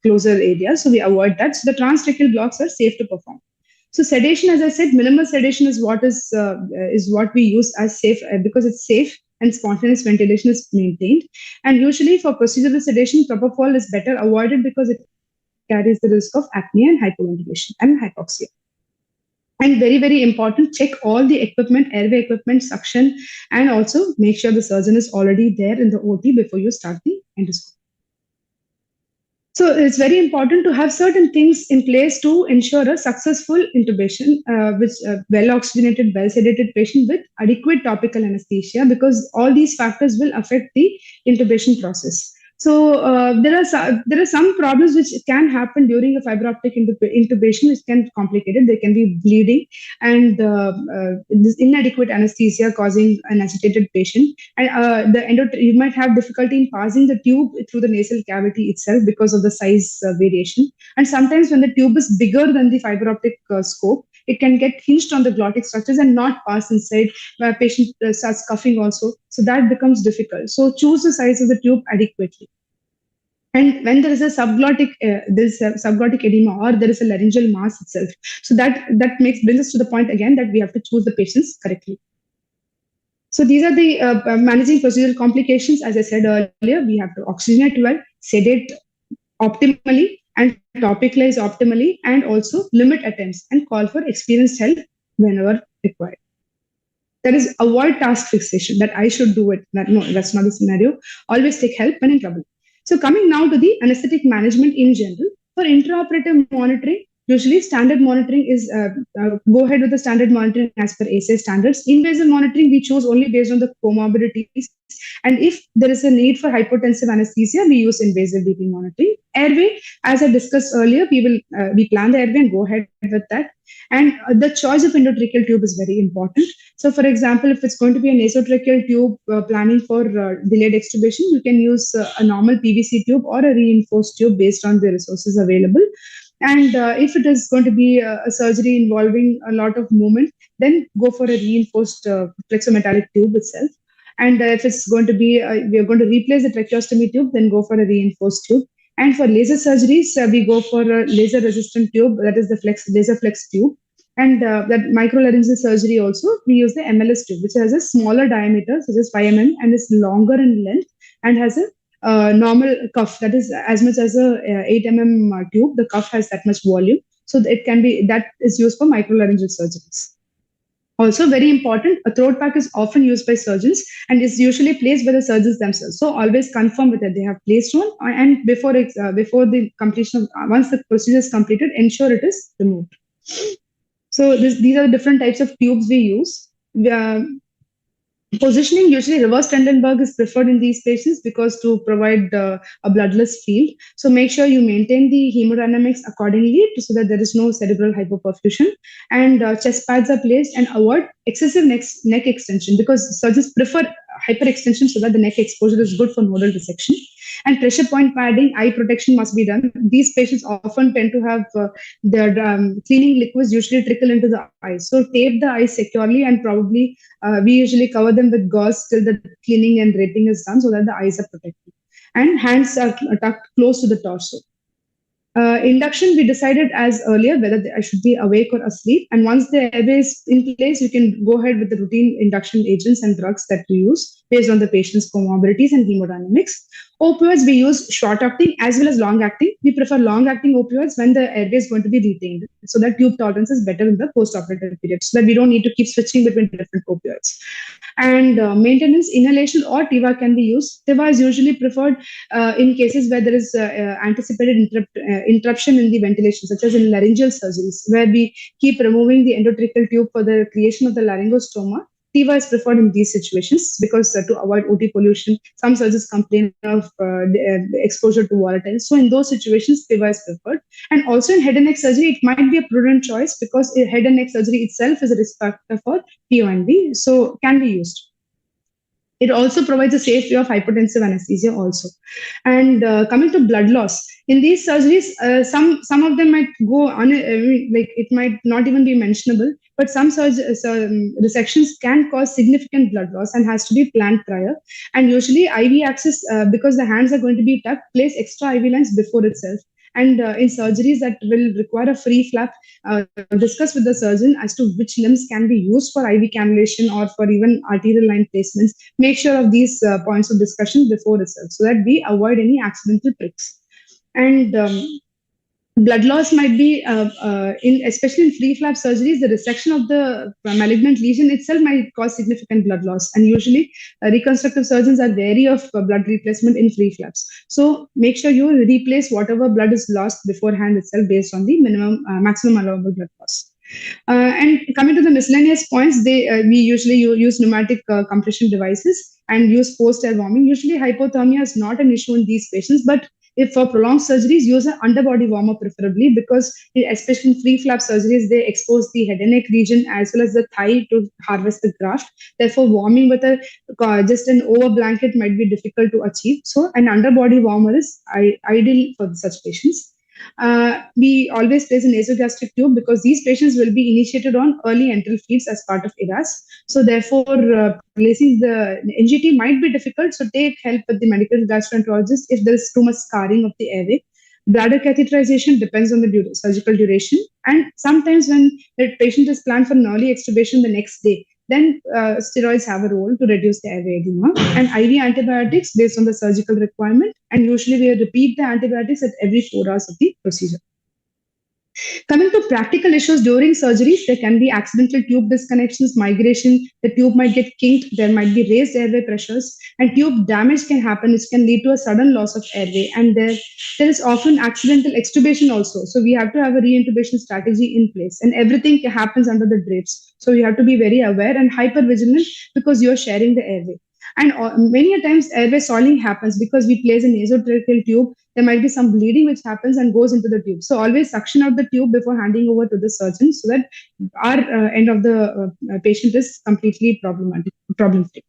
closer area. So we avoid that. So the transtracheal blocks are safe to perform. So sedation, as I said, minimal sedation is what we use as safe because it's safe and spontaneous ventilation is maintained. And usually for procedural sedation, propofol is better avoided because it carries the risk of apnea and hypoventilation and hypoxia. And very, very important, check all the equipment, airway equipment, suction, and also make sure the surgeon is already there in the OT before you start the endoscopy. So it's very important to have certain things in place to ensure a successful intubation with well-oxygenated, well-sedated patient with adequate topical anesthesia, because all these factors will affect the intubation process. So there are some problems which can happen during a fiber optic intubation, which can be complicated. There can be bleeding and this inadequate anesthesia causing an agitated patient. And you might have difficulty in passing the tube through the nasal cavity itself because of the size variation. And sometimes when the tube is bigger than the fiber optic scope, it can get hinged on the glottic structures and not pass inside, where a patient starts coughing also. So that becomes difficult. So choose the size of the tube adequately. And when there is a subglottic edema or there is a laryngeal mass itself, so that brings us to the point again that we have to choose the patients correctly. So these are the managing procedural complications. As I said earlier, we have to oxygenate well, sedate optimally, and topicalize optimally, and also limit attempts and call for experienced help whenever required. That is, avoid task fixation, that I should do it. No, that's not the scenario. Always take help when in trouble. So coming now to the anesthetic management in general. For intraoperative monitoring, usually standard monitoring is, go ahead with the standard monitoring as per ASA standards. Invasive monitoring, we choose only based on the comorbidities. And if there is a need for hypotensive anesthesia, we use invasive BP monitoring. Airway, as I discussed earlier, we plan the airway and go ahead with that. And the choice of endotracheal tube is very important. So for example, if it's going to be a nasotracheal tube planning for delayed extubation, you can use a normal PVC tube or a reinforced tube based on the resources available. And if it is going to be a surgery involving a lot of movement, then go for a reinforced flexometallic tube itself. And if it's going to be, we are going to replace the tracheostomy tube, then go for a reinforced tube. And for laser surgeries, we go for a laser resistant tube, that is the laser flex tube. And that microlaryngeal surgery also, we use the MLS tube, which has a smaller diameter, such as 5 mm, and is longer in length and has a normal cuff that is as much as a 8 mm tube. The cuff has that much volume, so that is used for microlaryngeal surgeries. Also, very important, a throat pack is often used by surgeons and is usually placed by the surgeons themselves. So always confirm whether they have placed one, and before the completion of once the procedure is completed, ensure it is removed. So these are the different types of tubes we use. Positioning, usually reverse Trendelenburg is preferred in these patients because to provide a bloodless field. So make sure you maintain the hemodynamics accordingly so that there is no cerebral hypoperfusion, and chest pads are placed, and avoid excessive neck extension because surgeons prefer hyperextension so that the neck exposure is good for nodal resection. And pressure point padding, eye protection must be done. These patients often tend to have their cleaning liquids usually trickle into the eyes. So tape the eyes securely, and probably we usually cover them with gauze till the cleaning and draping is done so that the eyes are protected. And hands are tucked close to the torso. Induction, we decided as earlier whether I should be awake or asleep. And once the airway is in place, you can go ahead with the routine induction agents and drugs that we use based on the patient's comorbidities and hemodynamics. Opioids, we use short-acting as well as long-acting. We prefer long-acting opioids when the airway is going to be retained, so that tube tolerance is better in the post-operative period, so that we don't need to keep switching between different opioids. And maintenance, inhalation or TIVA can be used. TIVA is usually preferred in cases where there is anticipated interruption in the ventilation, such as in laryngeal surgeries, where we keep removing the endotracheal tube for the creation of the laryngostoma. TIVA is preferred in these situations because to avoid OT pollution, some surgeons complain of exposure to volatiles. So in those situations, TIVA is preferred. And also in head and neck surgery, it might be a prudent choice because head and neck surgery itself is a risk factor for PONV, so can be used. It also provides a safe way of hypotensive anesthesia also. And coming to blood loss, in these surgeries, some of them might go on, like it might not even be mentionable, but some resections can cause significant blood loss and has to be planned prior. And usually IV access, because the hands are going to be tucked, place extra IV lines before itself. And in surgeries that will require a free flap, discuss with the surgeon as to which limbs can be used for IV cannulation or for even arterial line placements. Make sure of these points of discussion before itself so that we avoid any accidental tricks. And blood loss might be, especially in free flap surgeries, the resection of the malignant lesion itself might cause significant blood loss. And usually reconstructive surgeons are wary of blood replacement in free flaps. So make sure you replace whatever blood is lost beforehand itself based on the maximum allowable blood loss. And coming to the miscellaneous points, we usually use pneumatic compression devices and use post-air warming. Usually hypothermia is not an issue in these patients, but if for prolonged surgeries, use an underbody warmer preferably, because especially in free flap surgeries, they expose the head and neck region as well as the thigh to harvest the graft. Therefore, warming with just an over blanket might be difficult to achieve. So an underbody warmer is ideal for such patients. We always place a nasogastric tube because these patients will be initiated on early enteral feeds as part of ERAS. So therefore, placing the NGT might be difficult. So take help with the medical gastroenterologist if there is too much scarring of the airway. Bladder catheterization depends on the surgical duration. And sometimes when the patient is planned for an early extubation the next day, then steroids have a role to reduce the airway edema, and IV antibiotics based on the surgical requirement. And usually we repeat the antibiotics at every 4 hours of the procedure. Coming to practical issues during surgeries, there can be accidental tube disconnections, migration, the tube might get kinked, there might be raised airway pressures, and tube damage can happen, which can lead to a sudden loss of airway. And there is often accidental extubation also. So we have to have a re-intubation strategy in place, and everything happens under the drapes. So you have to be very aware and hyper vigilant because you're sharing the airway. And many a times airway soiling happens because we place a nasotracheal tube. There might be some bleeding which happens and goes into the tube. So always suction out the tube before handing over to the surgeon so that our end of the patient is completely problem-free.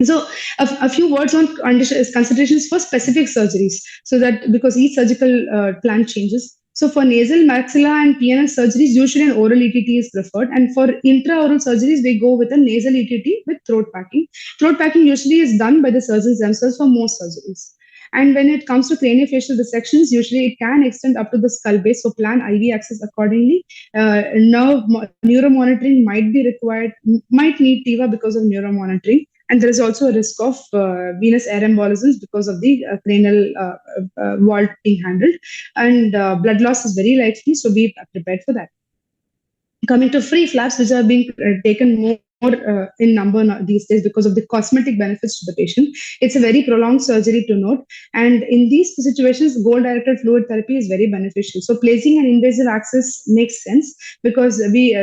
So a few words on considerations for specific surgeries, so that because each surgical plan changes. So for nasal, maxilla and PNS surgeries, usually an oral ETT is preferred. And for intraoral surgeries, we go with a nasal ETT with throat packing. Throat packing usually is done by the surgeons themselves for most surgeries. And when it comes to craniofacial dissections, usually it can extend up to the skull base, so plan IV access accordingly. Neuromonitoring might be required, might need TIVA because of neuromonitoring. And there is also a risk of venous air embolisms because of the cranial wall being handled. And blood loss is very likely, so be prepared for that. Coming to free flaps, which are being taken more in number these days because of the cosmetic benefits to the patient. It's a very prolonged surgery to note. And in these situations, goal-directed fluid therapy is very beneficial. So placing an invasive access makes sense because we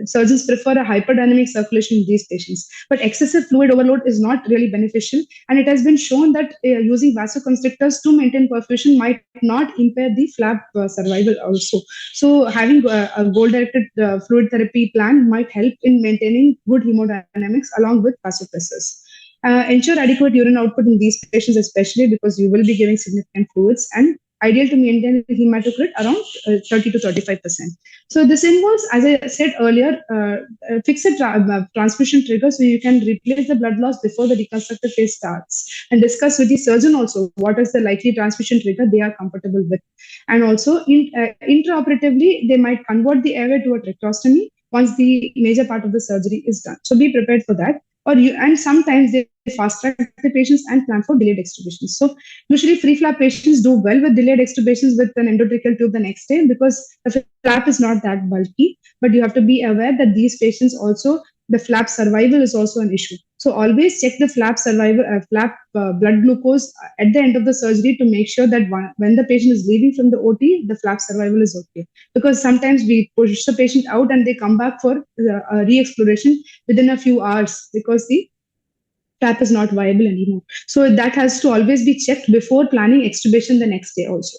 surgeons prefer a hyperdynamic circulation in these patients. But excessive fluid overload is not really beneficial. And it has been shown that using vasoconstrictors to maintain perfusion might not impair the flap survival also. So having a goal-directed fluid therapy plan might help in maintaining good hemodynamics along with vasopressors. Ensure adequate urine output in these patients, especially because you will be giving significant fluids, and ideal to maintain the hematocrit around 30 to 35%. So this involves, as I said earlier, fixed transfusion trigger, so you can replace the blood loss before the reconstructive phase starts, and discuss with the surgeon also what is the likely transfusion trigger they are comfortable with. And also intraoperatively, they might convert the airway to a tracheostomy once the major part of the surgery is done. So be prepared for that. And sometimes they fast track the patients and plan for delayed extubations. So usually free flap patients do well with delayed extubations with an endotracheal tube the next day because the flap is not that bulky. But you have to be aware that these patients also, the flap survival is also an issue. So always check the flap survival, blood glucose at the end of the surgery to make sure that when the patient is leaving from the OT, the flap survival is okay. Because sometimes we push the patient out and they come back for re-exploration within a few hours because the flap is not viable anymore. So that has to always be checked before planning extubation the next day also.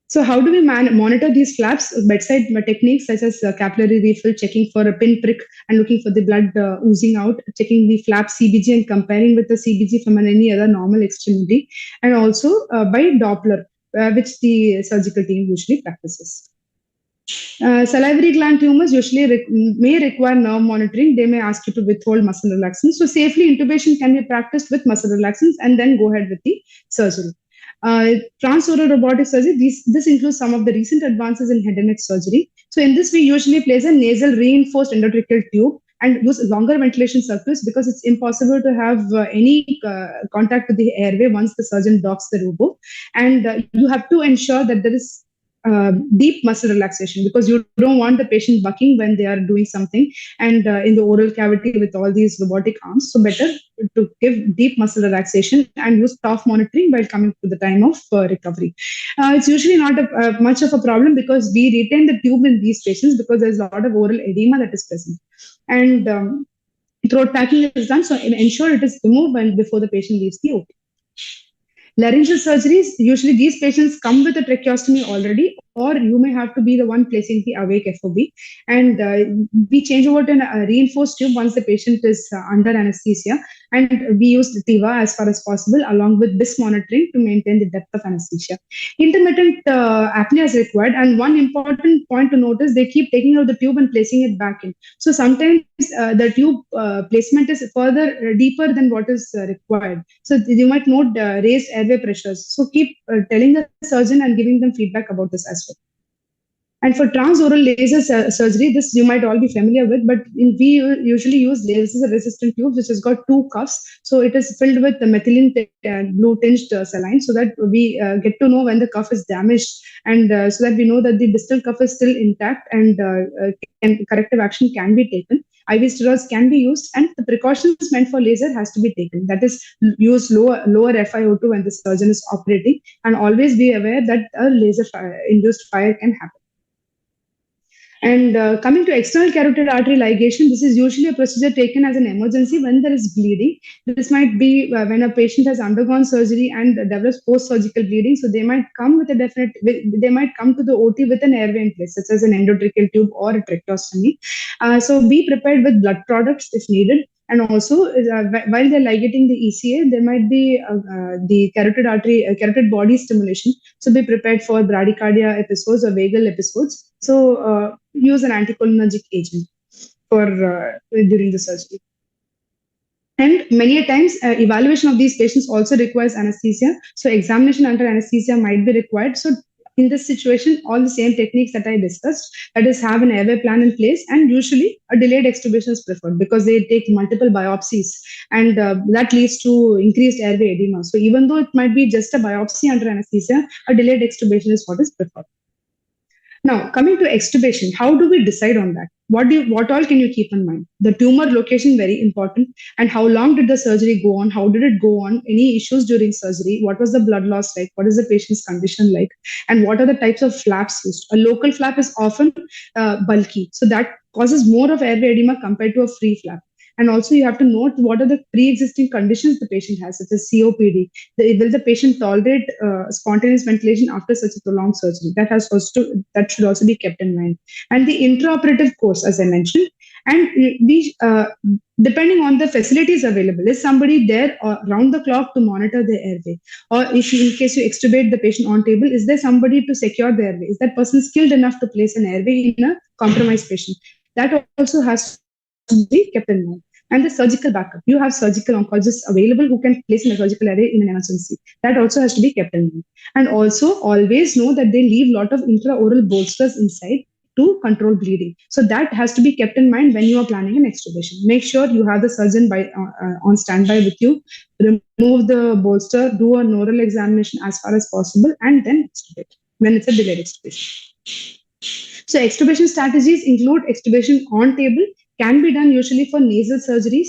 So how do we monitor these flaps? Bedside techniques such as capillary refill, checking for a pinprick and looking for the blood oozing out, checking the flap CBG and comparing with the CBG from any other normal extremity, and also by Doppler, which the surgical team usually practices. Salivary gland tumors usually may require nerve monitoring. They may ask you to withhold muscle relaxants. So safely intubation can be practiced with muscle relaxants and then go ahead with the surgery. Transoral robotic surgery, this includes some of the recent advances in head and neck surgery. So in this, we usually place a nasal reinforced endotracheal tube and use longer ventilation circuits because it's impossible to have any contact with the airway once the surgeon docks the robo. And you have to ensure that there is deep muscle relaxation because you don't want the patient bucking when they are doing something and in the oral cavity with all these robotic arms. So better to give deep muscle relaxation and use TOF monitoring while coming to the time of recovery. It's usually not much of a problem because we retain the tube in these patients because there's a lot of oral edema that is present. And throat packing is done, so ensure it is removed before the patient leaves the OP. Laryngeal surgeries, usually these patients come with a tracheostomy already, or you may have to be the one placing the awake FOB. And we change over to a reinforced tube once the patient is under anesthesia. And we use the TIVA as far as possible, along with BIS monitoring to maintain the depth of anesthesia. Intermittent apnea is required. And one important point to notice, they keep taking out the tube and placing it back in. So sometimes the tube placement is further deeper than what is required. So you might note raised airway pressures. So keep telling the surgeon and giving them feedback about this as well. And for transoral laser surgery, this you might all be familiar with, but we usually use laser-resistant tubes, which has got two cuffs. So it is filled with the methylene blue tinged saline, so that we get to know when the cuff is damaged, and so that we know that the distal cuff is still intact and corrective action can be taken. IV steroids can be used, and the precautions meant for laser has to be taken. That is, use lower FiO2 when the surgeon is operating, and always be aware that a laser-induced fire can happen. And coming to external carotid artery ligation, this is usually a procedure taken as an emergency when there is bleeding. This might be when a patient has undergone surgery and develops post-surgical bleeding. So they might come with they might come to the OT with an airway in place, such as an endotracheal tube or a tracheostomy. So be prepared with blood products if needed. And also, while they're ligating the ECA, there might be the carotid body stimulation. So be prepared for bradycardia episodes or vagal episodes. So use an anticholinergic agent for during the surgery. And many a times, evaluation of these patients also requires anesthesia. So examination under anesthesia might be required. So in this situation, all the same techniques that I discussed, that is, have an airway plan in place, and usually a delayed extubation is preferred because they take multiple biopsies, and that leads to increased airway edema. So even though it might be just a biopsy under anesthesia, a delayed extubation is what is preferred. Now, coming to extubation, how do we decide on that? What all can you keep in mind? The tumor location, very important, and how long did the surgery go on? How did it go on? Any issues during surgery? What was the blood loss like? What is the patient's condition like? And what are the types of flaps used? A local flap is often bulky, so that causes more of airway edema compared to a free flap. And also, you have to note what are the pre-existing conditions the patient has, such as COPD. Will the patient tolerate spontaneous ventilation after such a prolonged surgery? That should also be kept in mind. And the intraoperative course, as I mentioned, and depending on the facilities available, is somebody there round the clock to monitor the airway? Or if in case you extubate the patient on table, is there somebody to secure the airway? Is that person skilled enough to place an airway in a compromised patient? That also has to be kept in mind. And the surgical backup. You have surgical oncologists available who can place in a surgical array in an emergency. That also has to be kept in mind. And also always know that they leave a lot of intraoral bolsters inside to control bleeding. So that has to be kept in mind when you are planning an extubation. Make sure you have the surgeon on standby with you. Remove the bolster, do an oral examination as far as possible, and then extubate when it's a delayed extubation. So extubation strategies include extubation on table, can be done usually for nasal surgeries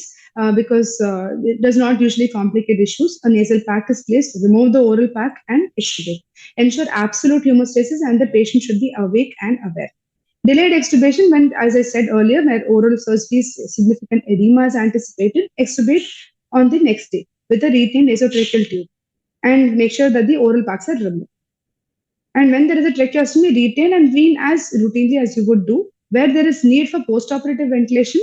because it does not usually complicate issues. A nasal pack is placed, remove the oral pack and extubate. Ensure absolute hemostasis, and the patient should be awake and aware. Delayed extubation, when, as I said earlier, where oral surgery's significant edema is anticipated, extubate on the next day with a retained nasotracheal tube and make sure that the oral packs are removed. And when there is a tracheostomy, retain and wean as routinely as you would do. Where there is need for postoperative ventilation,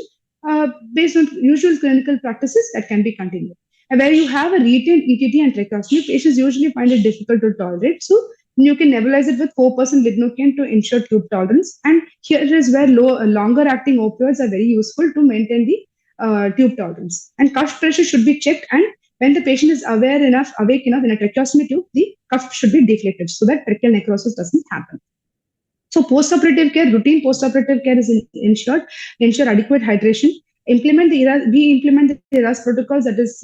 based on usual clinical practices, that can be continued. And where you have a retained ETT and tracheostomy, patients usually find it difficult to tolerate. So you can nebulize it with 4% lignocaine to ensure tube tolerance. And here is where longer acting opioids are very useful to maintain the tube tolerance. And cuff pressure should be checked, and when the patient is awake enough in a tracheostomy tube, the cuff should be deflated so that tracheal necrosis doesn't happen. So post-operative care, routine post-operative care is ensured. Ensure adequate hydration. We implement the ERAS protocols, that is,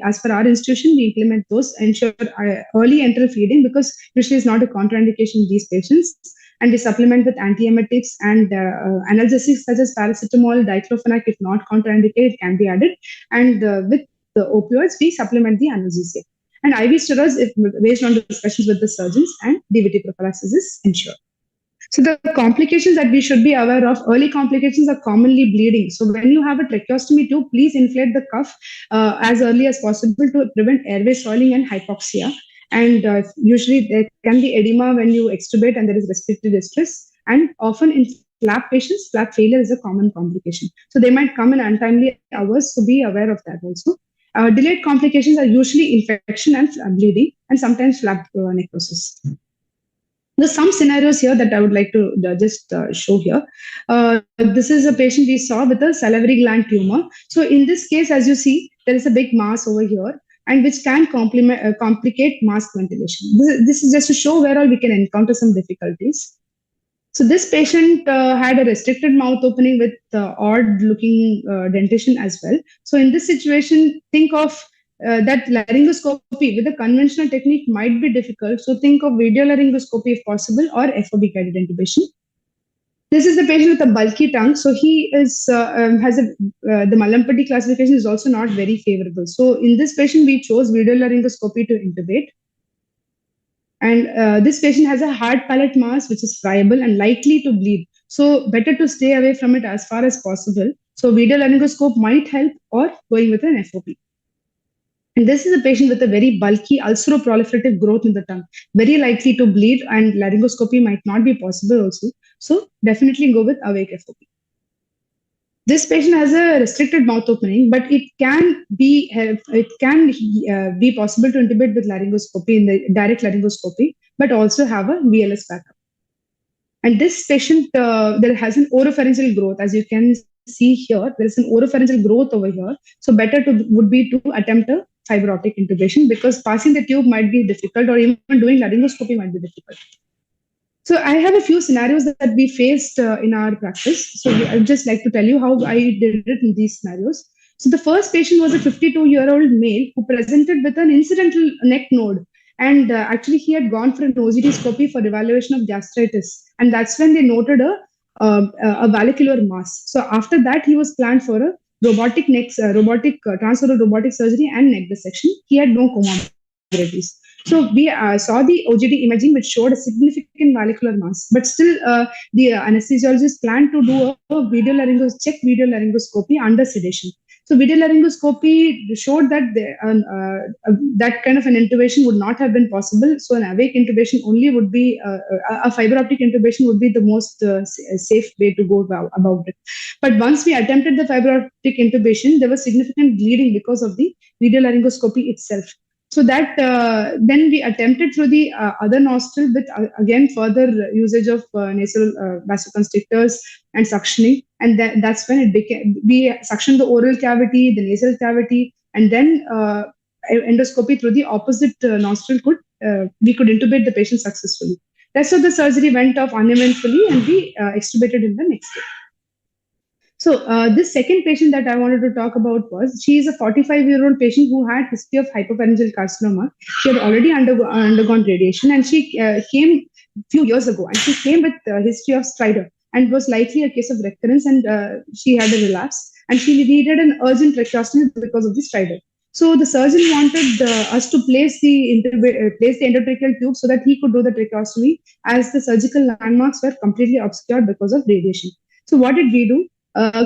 as per our institution, we implement those. Ensure early enteral feeding because usually it's not a contraindication in these patients. And we supplement with antiemetics and analgesics such as paracetamol, diclofenac, if not contraindicated, can be added. And with the opioids, we supplement the analgesia. And IV steroids, if based on discussions with the surgeons, and DVT prophylaxis is ensured. So the complications that we should be aware of, early complications are commonly bleeding. So when you have a tracheostomy tube, please inflate the cuff as early as possible to prevent airway soiling and hypoxia. And usually there can be edema when you extubate and there is respiratory distress. And often in flap patients, flap failure is a common complication. So they might come in untimely hours, so be aware of that also. Delayed complications are usually infection and bleeding, and sometimes flap necrosis. There's some scenarios here that I would like to just show here. This is a patient we saw with a salivary gland tumor. So in this case, as you see, there is a big mass over here, and which can complicate mask ventilation. This is just to show where all we can encounter some difficulties. So this patient had a restricted mouth opening with odd looking dentition as well. So in this situation, think of that laryngoscopy with a conventional technique might be difficult. So think of video laryngoscopy if possible, or FOB guided intubation. This is the patient with a bulky tongue. So he is the Mallampati classification is also not very favorable. So in this patient, we chose video laryngoscopy to intubate. And this patient has a hard palate mass, which is friable and likely to bleed. So better to stay away from it as far as possible. So video laryngoscope might help, or going with an FOP. And this is a patient with a very bulky ulceroproliferative growth in the tongue, very likely to bleed, and laryngoscopy might not be possible also. So definitely go with awake FOP. This patient has a restricted mouth opening, but it can be possible to intubate with laryngoscopy in the direct laryngoscopy, but also have a VLS backup. And this patient there has an oropharyngeal growth, as you can see here, there is an oropharyngeal growth over here. So better would be to attempt a fiber optic intubation, because passing the tube might be difficult, or even doing laryngoscopy might be difficult. So I have a few scenarios that we faced in our practice. So I would just like to tell you how I did it in these scenarios. So the first patient was a 52-year-old male who presented with an incidental neck node. And actually, he had gone for an OGD-scopy for evaluation of gastritis. And that's when they noted a vallicular mass. So after that, he was planned for a robotic transoral robotic surgery and neck dissection. He had no comorbidities. So we saw the OGD imaging, which showed a significant vallicular mass. But still, the anesthesiologist planned to do a check video laryngoscopy under sedation. So video laryngoscopy showed that that kind of an intubation would not have been possible. So an awake intubation only would be, a fiber optic intubation would be the most safe way to go about it. But once we attempted the fiber optic intubation, there was significant bleeding because of the video laryngoscopy itself. So that then we attempted through the other nostril with again further usage of nasal vasoconstrictors and suctioning, and that's when it became, we suctioned the oral cavity, the nasal cavity, and then endoscopy through the opposite nostril we could intubate the patient successfully. Rest of the surgery went off uneventfully, and we extubated in the next day. So this second patient that I wanted to talk about was, she is a 45-year-old patient who had history of hypopharyngeal carcinoma. She had already undergone radiation, and she came a few years ago, and she came with history of stridor, and was likely a case of recurrence, and she had a relapse, and she needed an urgent tracheostomy because of the stridor. So the surgeon wanted us to place the endotracheal tube so that he could do the tracheostomy, as the surgical landmarks were completely obscured because of radiation. So what did we do?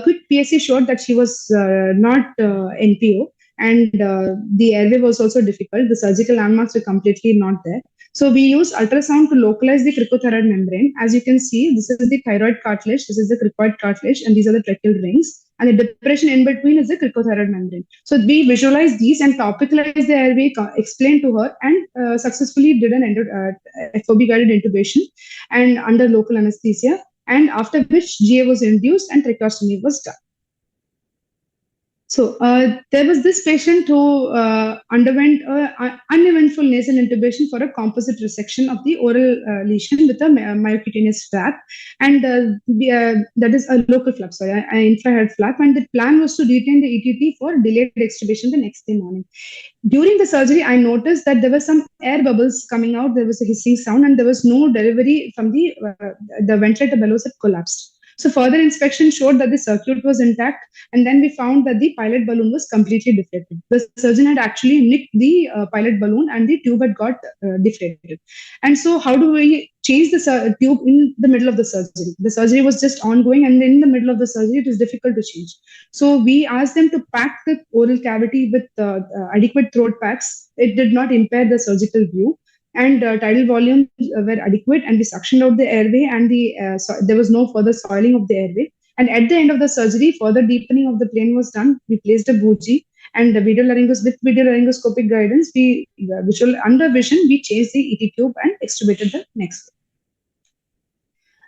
Quick PSC showed that she was not NPO, and the airway was also difficult. The surgical landmarks were completely not there. So we used ultrasound to localize the cricothyroid membrane. As you can see, this is the thyroid cartilage, this is the cricoid cartilage, and these are the tracheal rings. And the depression in between is the cricothyroid membrane. So we visualized these and topicalized the airway, explained to her, and successfully did an FOB-guided intubation and under local anesthesia. And after which GA was induced and tracheostomy was done. So there was this patient who underwent uneventful nasal intubation for a composite resection of the oral lesion with a myocutaneous flap, and that is a local flap, sorry, an infrared flap, and the plan was to retain the ETT for delayed extubation the next day morning. During the surgery, I noticed that there were some air bubbles coming out, there was a hissing sound, and there was no delivery from the ventilator bellows had collapsed. So further inspection showed that the circuit was intact, and then we found that the pilot balloon was completely deflated. The surgeon had actually nicked the pilot balloon, and the tube had got deflated. And so how do we change the tube in the middle of the surgery? The surgery was just ongoing, and in the middle of the surgery, it is difficult to change. So we asked them to pack the oral cavity with adequate throat packs. It did not impair the surgical view. And tidal volumes were adequate, and we suctioned out the airway, and there was no further soiling of the airway. And at the end of the surgery, further deepening of the plane was done. We placed a bougie, and with video laryngoscopic guidance, under vision, we changed the ET tube and extubated the next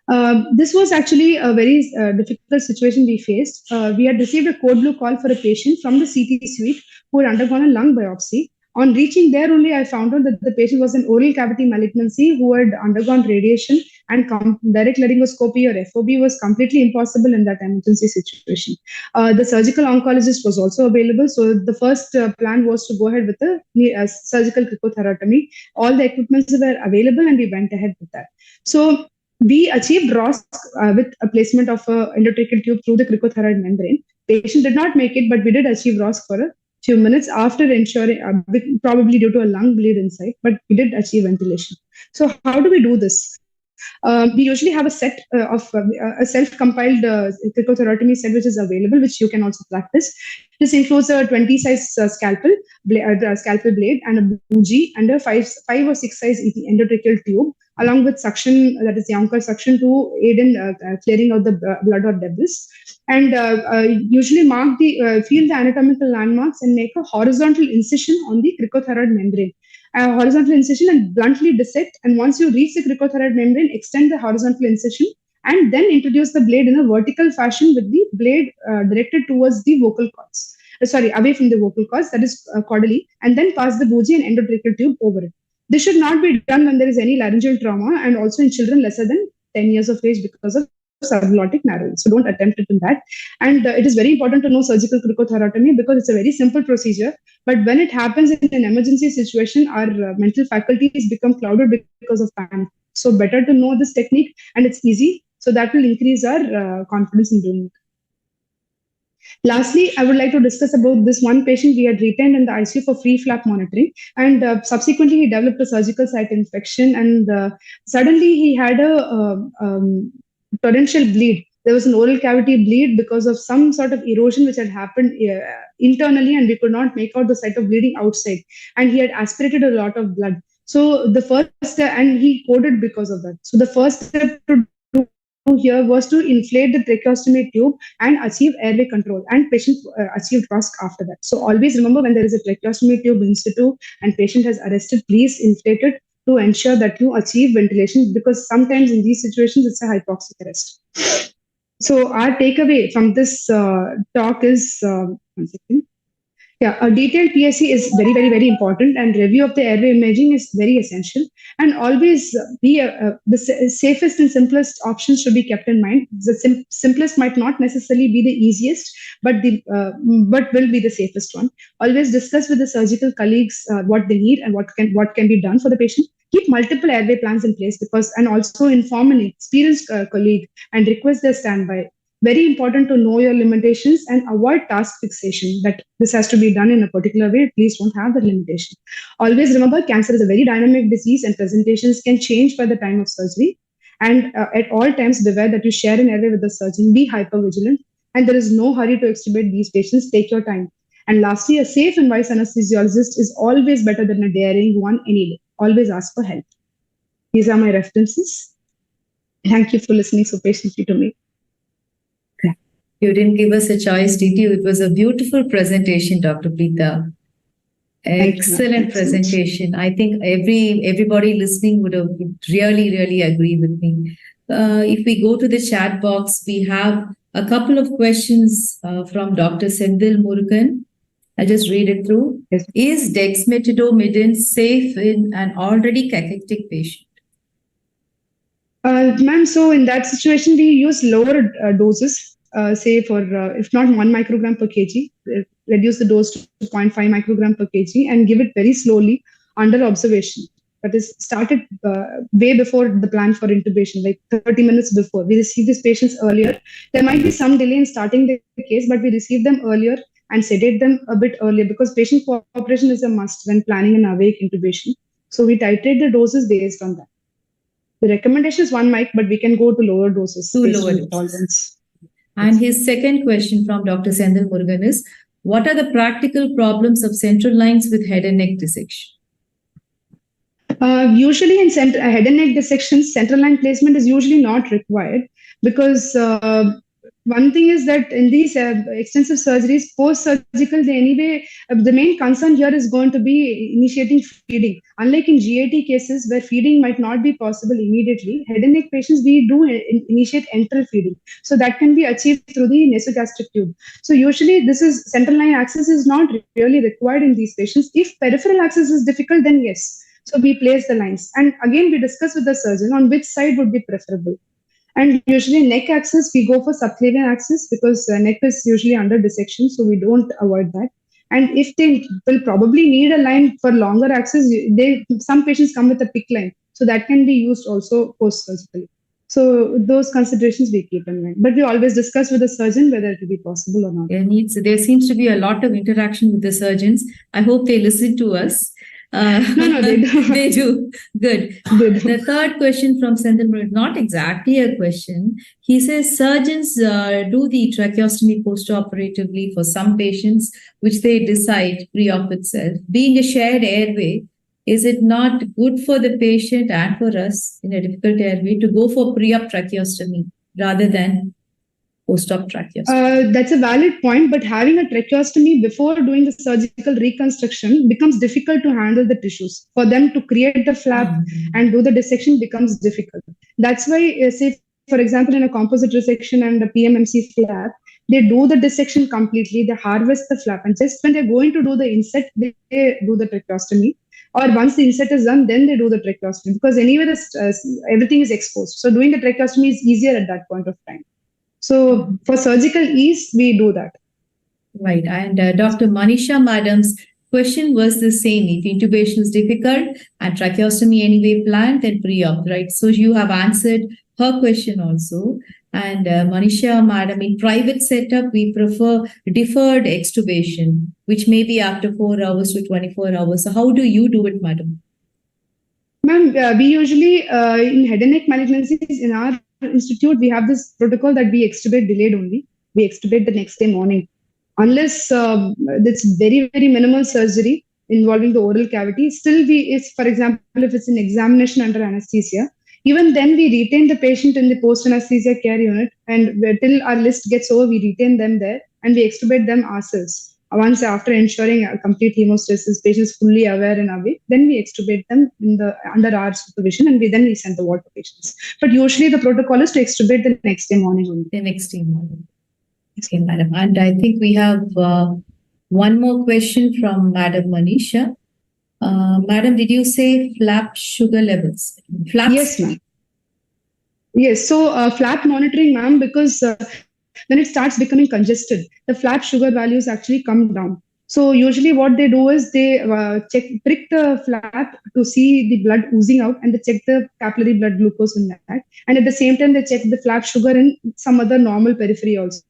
day. This was actually a very difficult situation we faced. We had received a code blue call for a patient from the CT suite who had undergone a lung biopsy. On reaching there only, I found out that the patient was an oral cavity malignancy who had undergone radiation, and direct laryngoscopy or FOB was completely impossible in that emergency situation. The surgical oncologist was also available. So the first plan was to go ahead with the surgical cricothyrotomy. All the equipments were available, and we went ahead with that. So we achieved ROSC with a placement of an endotracheal tube through the cricothyroid membrane. Patient did not make it, but we did achieve ROSC for a few minutes after ensuring, probably due to a lung bleed inside, but we did achieve ventilation. So how do we do this? We usually have a set of a self-compiled cricothyrotomy set which is available, which you can also practice. This includes a 20-size scalpel blade, and a bougie, and a 5 or 6 size endotracheal tube, along with suction, that is the Yonkers suction, to aid in clearing out the blood or debris. And usually feel the anatomical landmarks and make a horizontal incision on the cricothyroid membrane. Horizontal incision, and bluntly dissect. And once you reach the cricothyroid membrane, extend the horizontal incision and then introduce the blade in a vertical fashion with the blade directed towards the vocal cords. Away from the vocal cords, that is caudally, and then pass the bougie and endotracheal tube over it. This should not be done when there is any laryngeal trauma, and also in children lesser than 10 years of age because of subglottic narrowing. So don't attempt it in that. And it is very important to know surgical cricothyrotomy because it's a very simple procedure. But when it happens in an emergency situation, our mental faculties become clouded because of panic. So better to know this technique, and it's easy. So that will increase our confidence in doing it. Lastly, I would like to discuss about this one patient we had retained in the ICU for free flap monitoring, and subsequently he developed a surgical site infection, and suddenly he had a torrential bleed. There was an oral cavity bleed because of some sort of erosion which had happened internally, and we could not make out the site of bleeding outside, and he had aspirated a lot of blood. So the first step, and he coded because of that. So the first step to here was to inflate the tracheostomy tube and achieve airway control, and patient achieved ROSC after that. So always remember, when there is a tracheostomy tube in situ and patient has arrested, please inflate it to ensure that you achieve ventilation, because sometimes in these situations it's a hypoxic arrest. So our takeaway from this talk is, one second. Yeah, a detailed PSC is very, very, very important, and review of the airway imaging is very essential. And always be the safest and simplest options should be kept in mind. The simplest might not necessarily be the easiest, but will be the safest one. Always discuss with the surgical colleagues what they need and what can be done for the patient. Keep multiple airway plans in place, and also inform an experienced colleague and request their standby. Very important to know your limitations and avoid task fixation, that this has to be done in a particular way. Please don't have that limitation. Always remember, cancer is a very dynamic disease and presentations can change by the time of surgery. And at all times, beware that you share an airway with the surgeon. Be hypervigilant, and there is no hurry to extubate these patients. Take your time. And lastly, a safe and wise anesthesiologist is always better than a daring one any day. Always ask for help. These are my references. Thank you for listening so patiently to me. You didn't give us a choice, did you? It was a beautiful presentation, Dr. Pritha. Excellent presentation. I think everybody listening would really, really agree with me. If we go to the chat box, we have a couple of questions from Dr. Senthil Murugan. I just read it through. Yes. Is dexmedetomidine safe in an already cachectic patient? Ma'am, so in that situation, we use lower doses. Say for, if not 1 microgram per kg, reduce the dose to 0.5 microgram per kg and give it very slowly under observation. That is started way before the plan for intubation, like 30 minutes before. We receive these patients earlier. There might be some delay in starting the case, but we receive them earlier and sedate them a bit earlier, because patient cooperation is a must when planning an awake intubation. So we titrate the doses based on that. The recommendation is 1 mic, but we can go to lower doses. Tolerance. And his second question from Dr. Senthil Murugan is, what are the practical problems of central lines with head and neck dissection? Usually in head and neck dissections, central line placement is usually not required, because one thing is that in these extensive surgeries, post-surgical, the main concern here is going to be initiating feeding. Unlike in GAT cases where feeding might not be possible immediately, head and neck patients, we do initiate enteral feeding. So that can be achieved through the nasogastric tube. So usually central line access is not really required in these patients. If peripheral access is difficult, then yes. So we place the lines. And again, we discuss with the surgeon on which side would be preferable. And usually neck access, we go for subclavian access, because neck is usually under dissection, so we don't avoid that. And if they will probably need a line for longer access, some patients come with a PICC line, so that can be used also post-surgically. So those considerations we keep in mind. But we always discuss with the surgeon whether it will be possible or not. There seems to be a lot of interaction with the surgeons. I hope they listen to us. No, they do. They do. Good. The third question from Senthil Murugan, not exactly a question. He says surgeons do the tracheostomy post-operatively for some patients, which they decide pre-op itself. Being a shared airway, is it not good for the patient and for us in a difficult airway to go for pre-op tracheostomy rather than post-op tracheostomy? That's a valid point, but having a tracheostomy before doing the surgical reconstruction becomes difficult to handle the tissues. For them to create the flap and do the dissection becomes difficult. That's why, say, for example, in a composite resection and a PMMC flap, they do the dissection completely, they harvest the flap, and just when they're going to do the inset, they do the tracheostomy. Or once the inset is done, then they do the tracheostomy, because anyway, everything is exposed. So doing the tracheostomy is easier at that point of time. So for surgical ease, we do that. Right. And Dr. Manisha Madam's question was the same. If intubation is difficult and tracheostomy anyway planned, then pre-op, right? So you have answered her question also. And Manisha Madam, in private setup, we prefer deferred extubation, which may be after 4 hours to 24 hours. So how do you do it, Madam? Ma'am, we usually, in head and neck malignancies, in our institute, we have this protocol that we extubate delayed only. We extubate the next day morning. Unless it's very, very minimal surgery involving the oral cavity, still for example, if it's an examination under anesthesia, even then we retain the patient in the post-anesthesia care unit, and till our list gets over, we retain them there and we extubate them ourselves. Once after ensuring a complete hemostasis, patients fully aware and awake, then we extubate them under our supervision, and then we send the ward to patients. But usually the protocol is to extubate the next day morning only. The next day morning. Okay, Madam. And I think we have one more question from Madam Manisha. Madam, did you say flap sugar levels? Flaps? Yes, ma'am. Yes, so flap monitoring, ma'am, because when it starts becoming congested, the flap sugar values actually come down. So usually what they do is they prick the flap to see the blood oozing out, and they check the capillary blood glucose in that. And at the same time, they check the flap sugar in some other normal periphery also.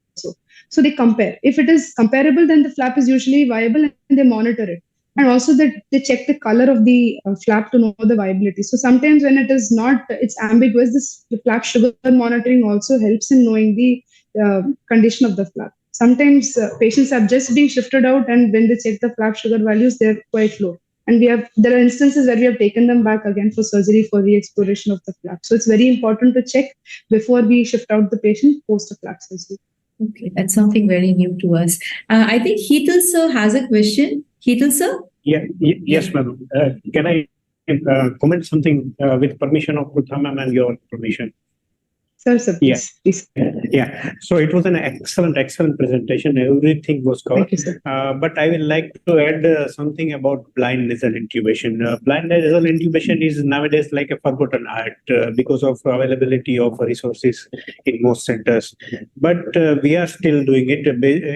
So they compare. If it is comparable, then the flap is usually viable, and they monitor it. And also they check the color of the flap to know the viability. So sometimes when it is not, it's ambiguous, the flap sugar monitoring also helps in knowing the condition of the flap. Sometimes patients have just been shifted out, and when they check the flap sugar values, they're quite low. And there are instances where we have taken them back again for surgery for re-exploration of the flap. So it's very important to check before we shift out the patient post a flap surgery. Okay, that's something very new to us. I think Hetal sir has a question. Hetal sir? Yes, madam. Can I comment something with permission of Pritha ma'am and your permission? Sir, please. Yeah. So it was an excellent presentation. Everything was covered. Thank you, sir. But I will like to add something about blind nasal intubation. Blind nasal intubation is nowadays like a forgotten art because of availability of resources in most centers. But we are still doing it.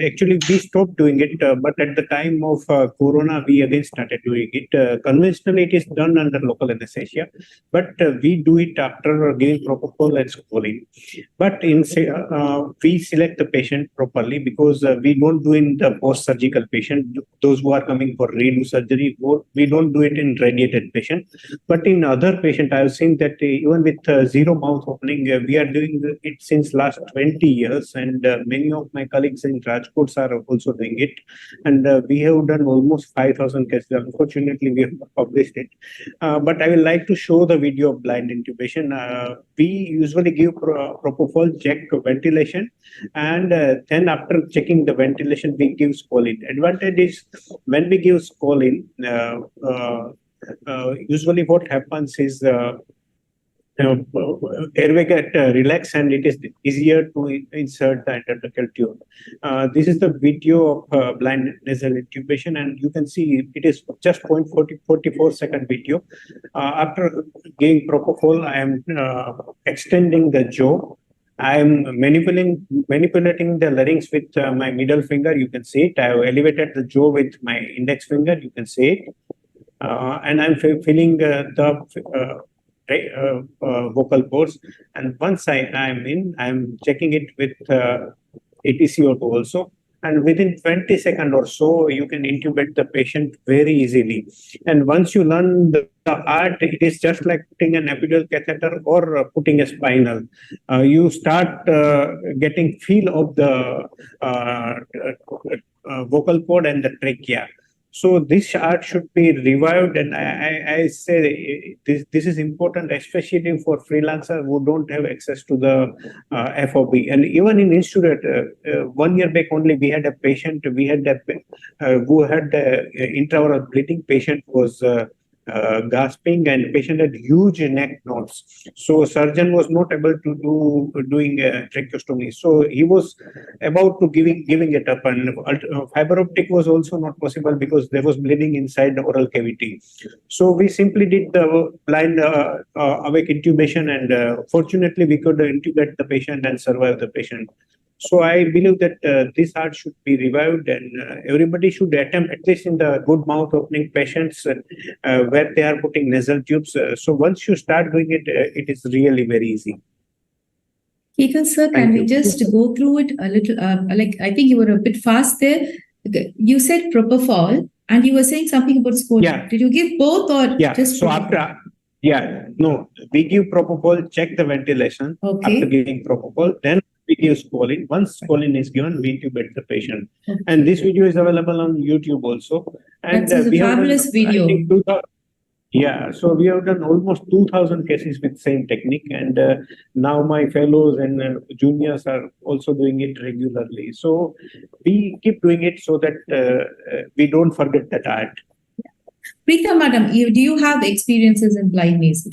Actually, we stopped doing it. But at the time of Corona, we again started doing it. Conventionally, it is done under local anesthesia. But we do it after giving propofol and scopolamine. But we select the patient properly, because we don't do in the post-surgical patient, those who are coming for redo surgery, we don't do it in radiated patient. But in other patient, I have seen that even with zero mouth opening, we are doing it since last 20 years. And many of my colleagues in Rajkot are also doing it. And we have done almost 5,000 cases. Unfortunately, we have not published it. But I will like to show the video of blind intubation. We usually give propofol, check ventilation, and then after checking the ventilation, we give scopolamine. Advantage is when we give scopolamine, usually what happens is airway get relaxed, and it is easier to insert the endotracheal tube. This is the video of blind nasal intubation, and you can see it is just 0.44-second video. After giving propofol, I am extending the jaw. I am manipulating the larynx with my middle finger. You can see it. I have elevated the jaw with my index finger. You can see it. And I'm feeling the vocal cords. And once I'm checking it with ATCO2 also. And within 20 seconds or so, you can intubate the patient very easily. And once you learn the art, it is just like putting an epidural catheter or putting a spinal. You start getting feel of the vocal cord and the trachea. So this art should be revived, and I say this is important, especially for freelancers who don't have access to the FOB. And even in institute, 1 year back only, we had a patient, who had intraoral bleeding. Patient was gasping, and patient had huge neck knots. So surgeon was not able to doing tracheostomy. So he was about to giving it up, and fiber optic was also not possible because there was bleeding inside the oral cavity. So we simply did the blind awake intubation, and fortunately we could intubate the patient and survive the patient. So I believe that this heart should be revived, and everybody should attempt, at least in the good mouth opening patients where they are putting nasal tubes. So once you start doing it, it is really very easy. Hetal sir, can we just go through it a little? I think you were a bit fast there. You said propofol, and you were saying something about scoring. Yeah. Did you give both or just so propofol? after no, we give propofol, check the ventilation. Okay. After giving propofol, then we give scoring. Once scoring is given, we intubate the patient. Okay. And this video is available on YouTube also. And that's a fabulous video. I think so we have done almost 2,000 cases with same technique, and now my fellows and juniors are also doing it regularly. So we keep doing it so that we don't forget that art. Pritha madam, do you have experiences in blind nasal?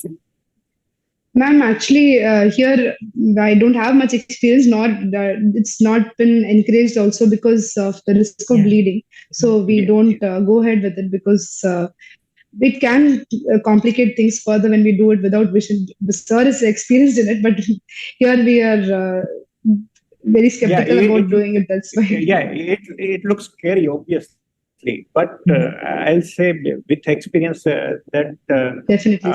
Ma'am, actually, here I don't have much experience. It's not been encouraged also because of the risk of bleeding. So we don't go ahead with it because it can complicate things further when we do it without vision. The sir is experienced in it, but here we are very skeptical about doing it. That's why. It looks scary, obviously. But I'll say with experience that definitely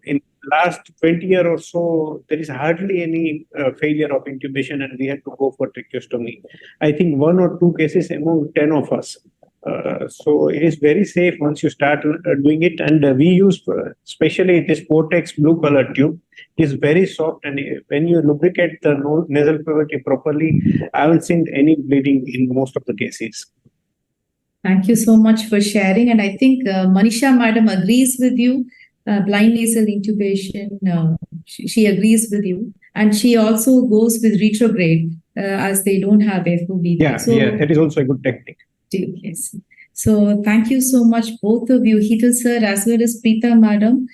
in last 20 years or so, there is hardly any failure of intubation, and we had to go for tracheostomy. I think 1 or 2 cases among 10 of us. So it is very safe once you start doing it, and we use especially this Portex blue color tube. It is very soft, and when you lubricate the nasal cavity properly, I haven't seen any bleeding in most of the cases. Thank you so much for sharing. And I think Manisha madam agrees with you. Blind nasal intubation, she agrees with you. And she also goes with retrograde as they don't have FOB. That is also a good technique. Yes. So thank you so much, both of you, Hetal sir as well as Pritha madam.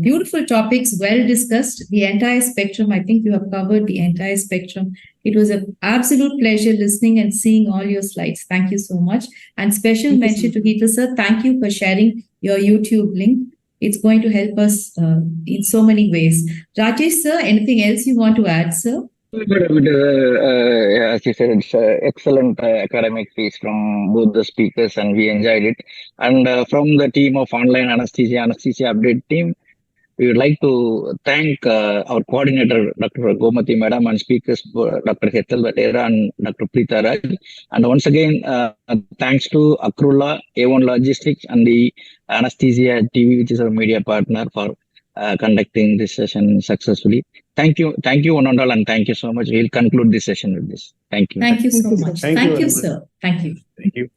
Beautiful topics, well discussed. The entire spectrum, I think you have covered the entire spectrum. It was an absolute pleasure listening and seeing all your slides. Thank you so much. And special mention to Hetal sir. Thank you for sharing your YouTube link. It's going to help us in so many ways. Rajesh sir, anything else you want to add, sir? As you said, it's an excellent academic piece from both the speakers, and we enjoyed it. And from the team of Online Anesthesia Update team, we would like to thank our coordinator, Dr. Gomathi Madam, and speakers, Dr. Hetal Vadera and Dr. Pritha Raj. And once again, thanks to Akrula, A1 Logistics, and the Anesthesia TV, which is our media partner, for conducting this session successfully. Thank you one and all, and thank you so much. We'll conclude this session with this. Thank you. Thank you so much. Thank you, sir. Thank you. Thank you.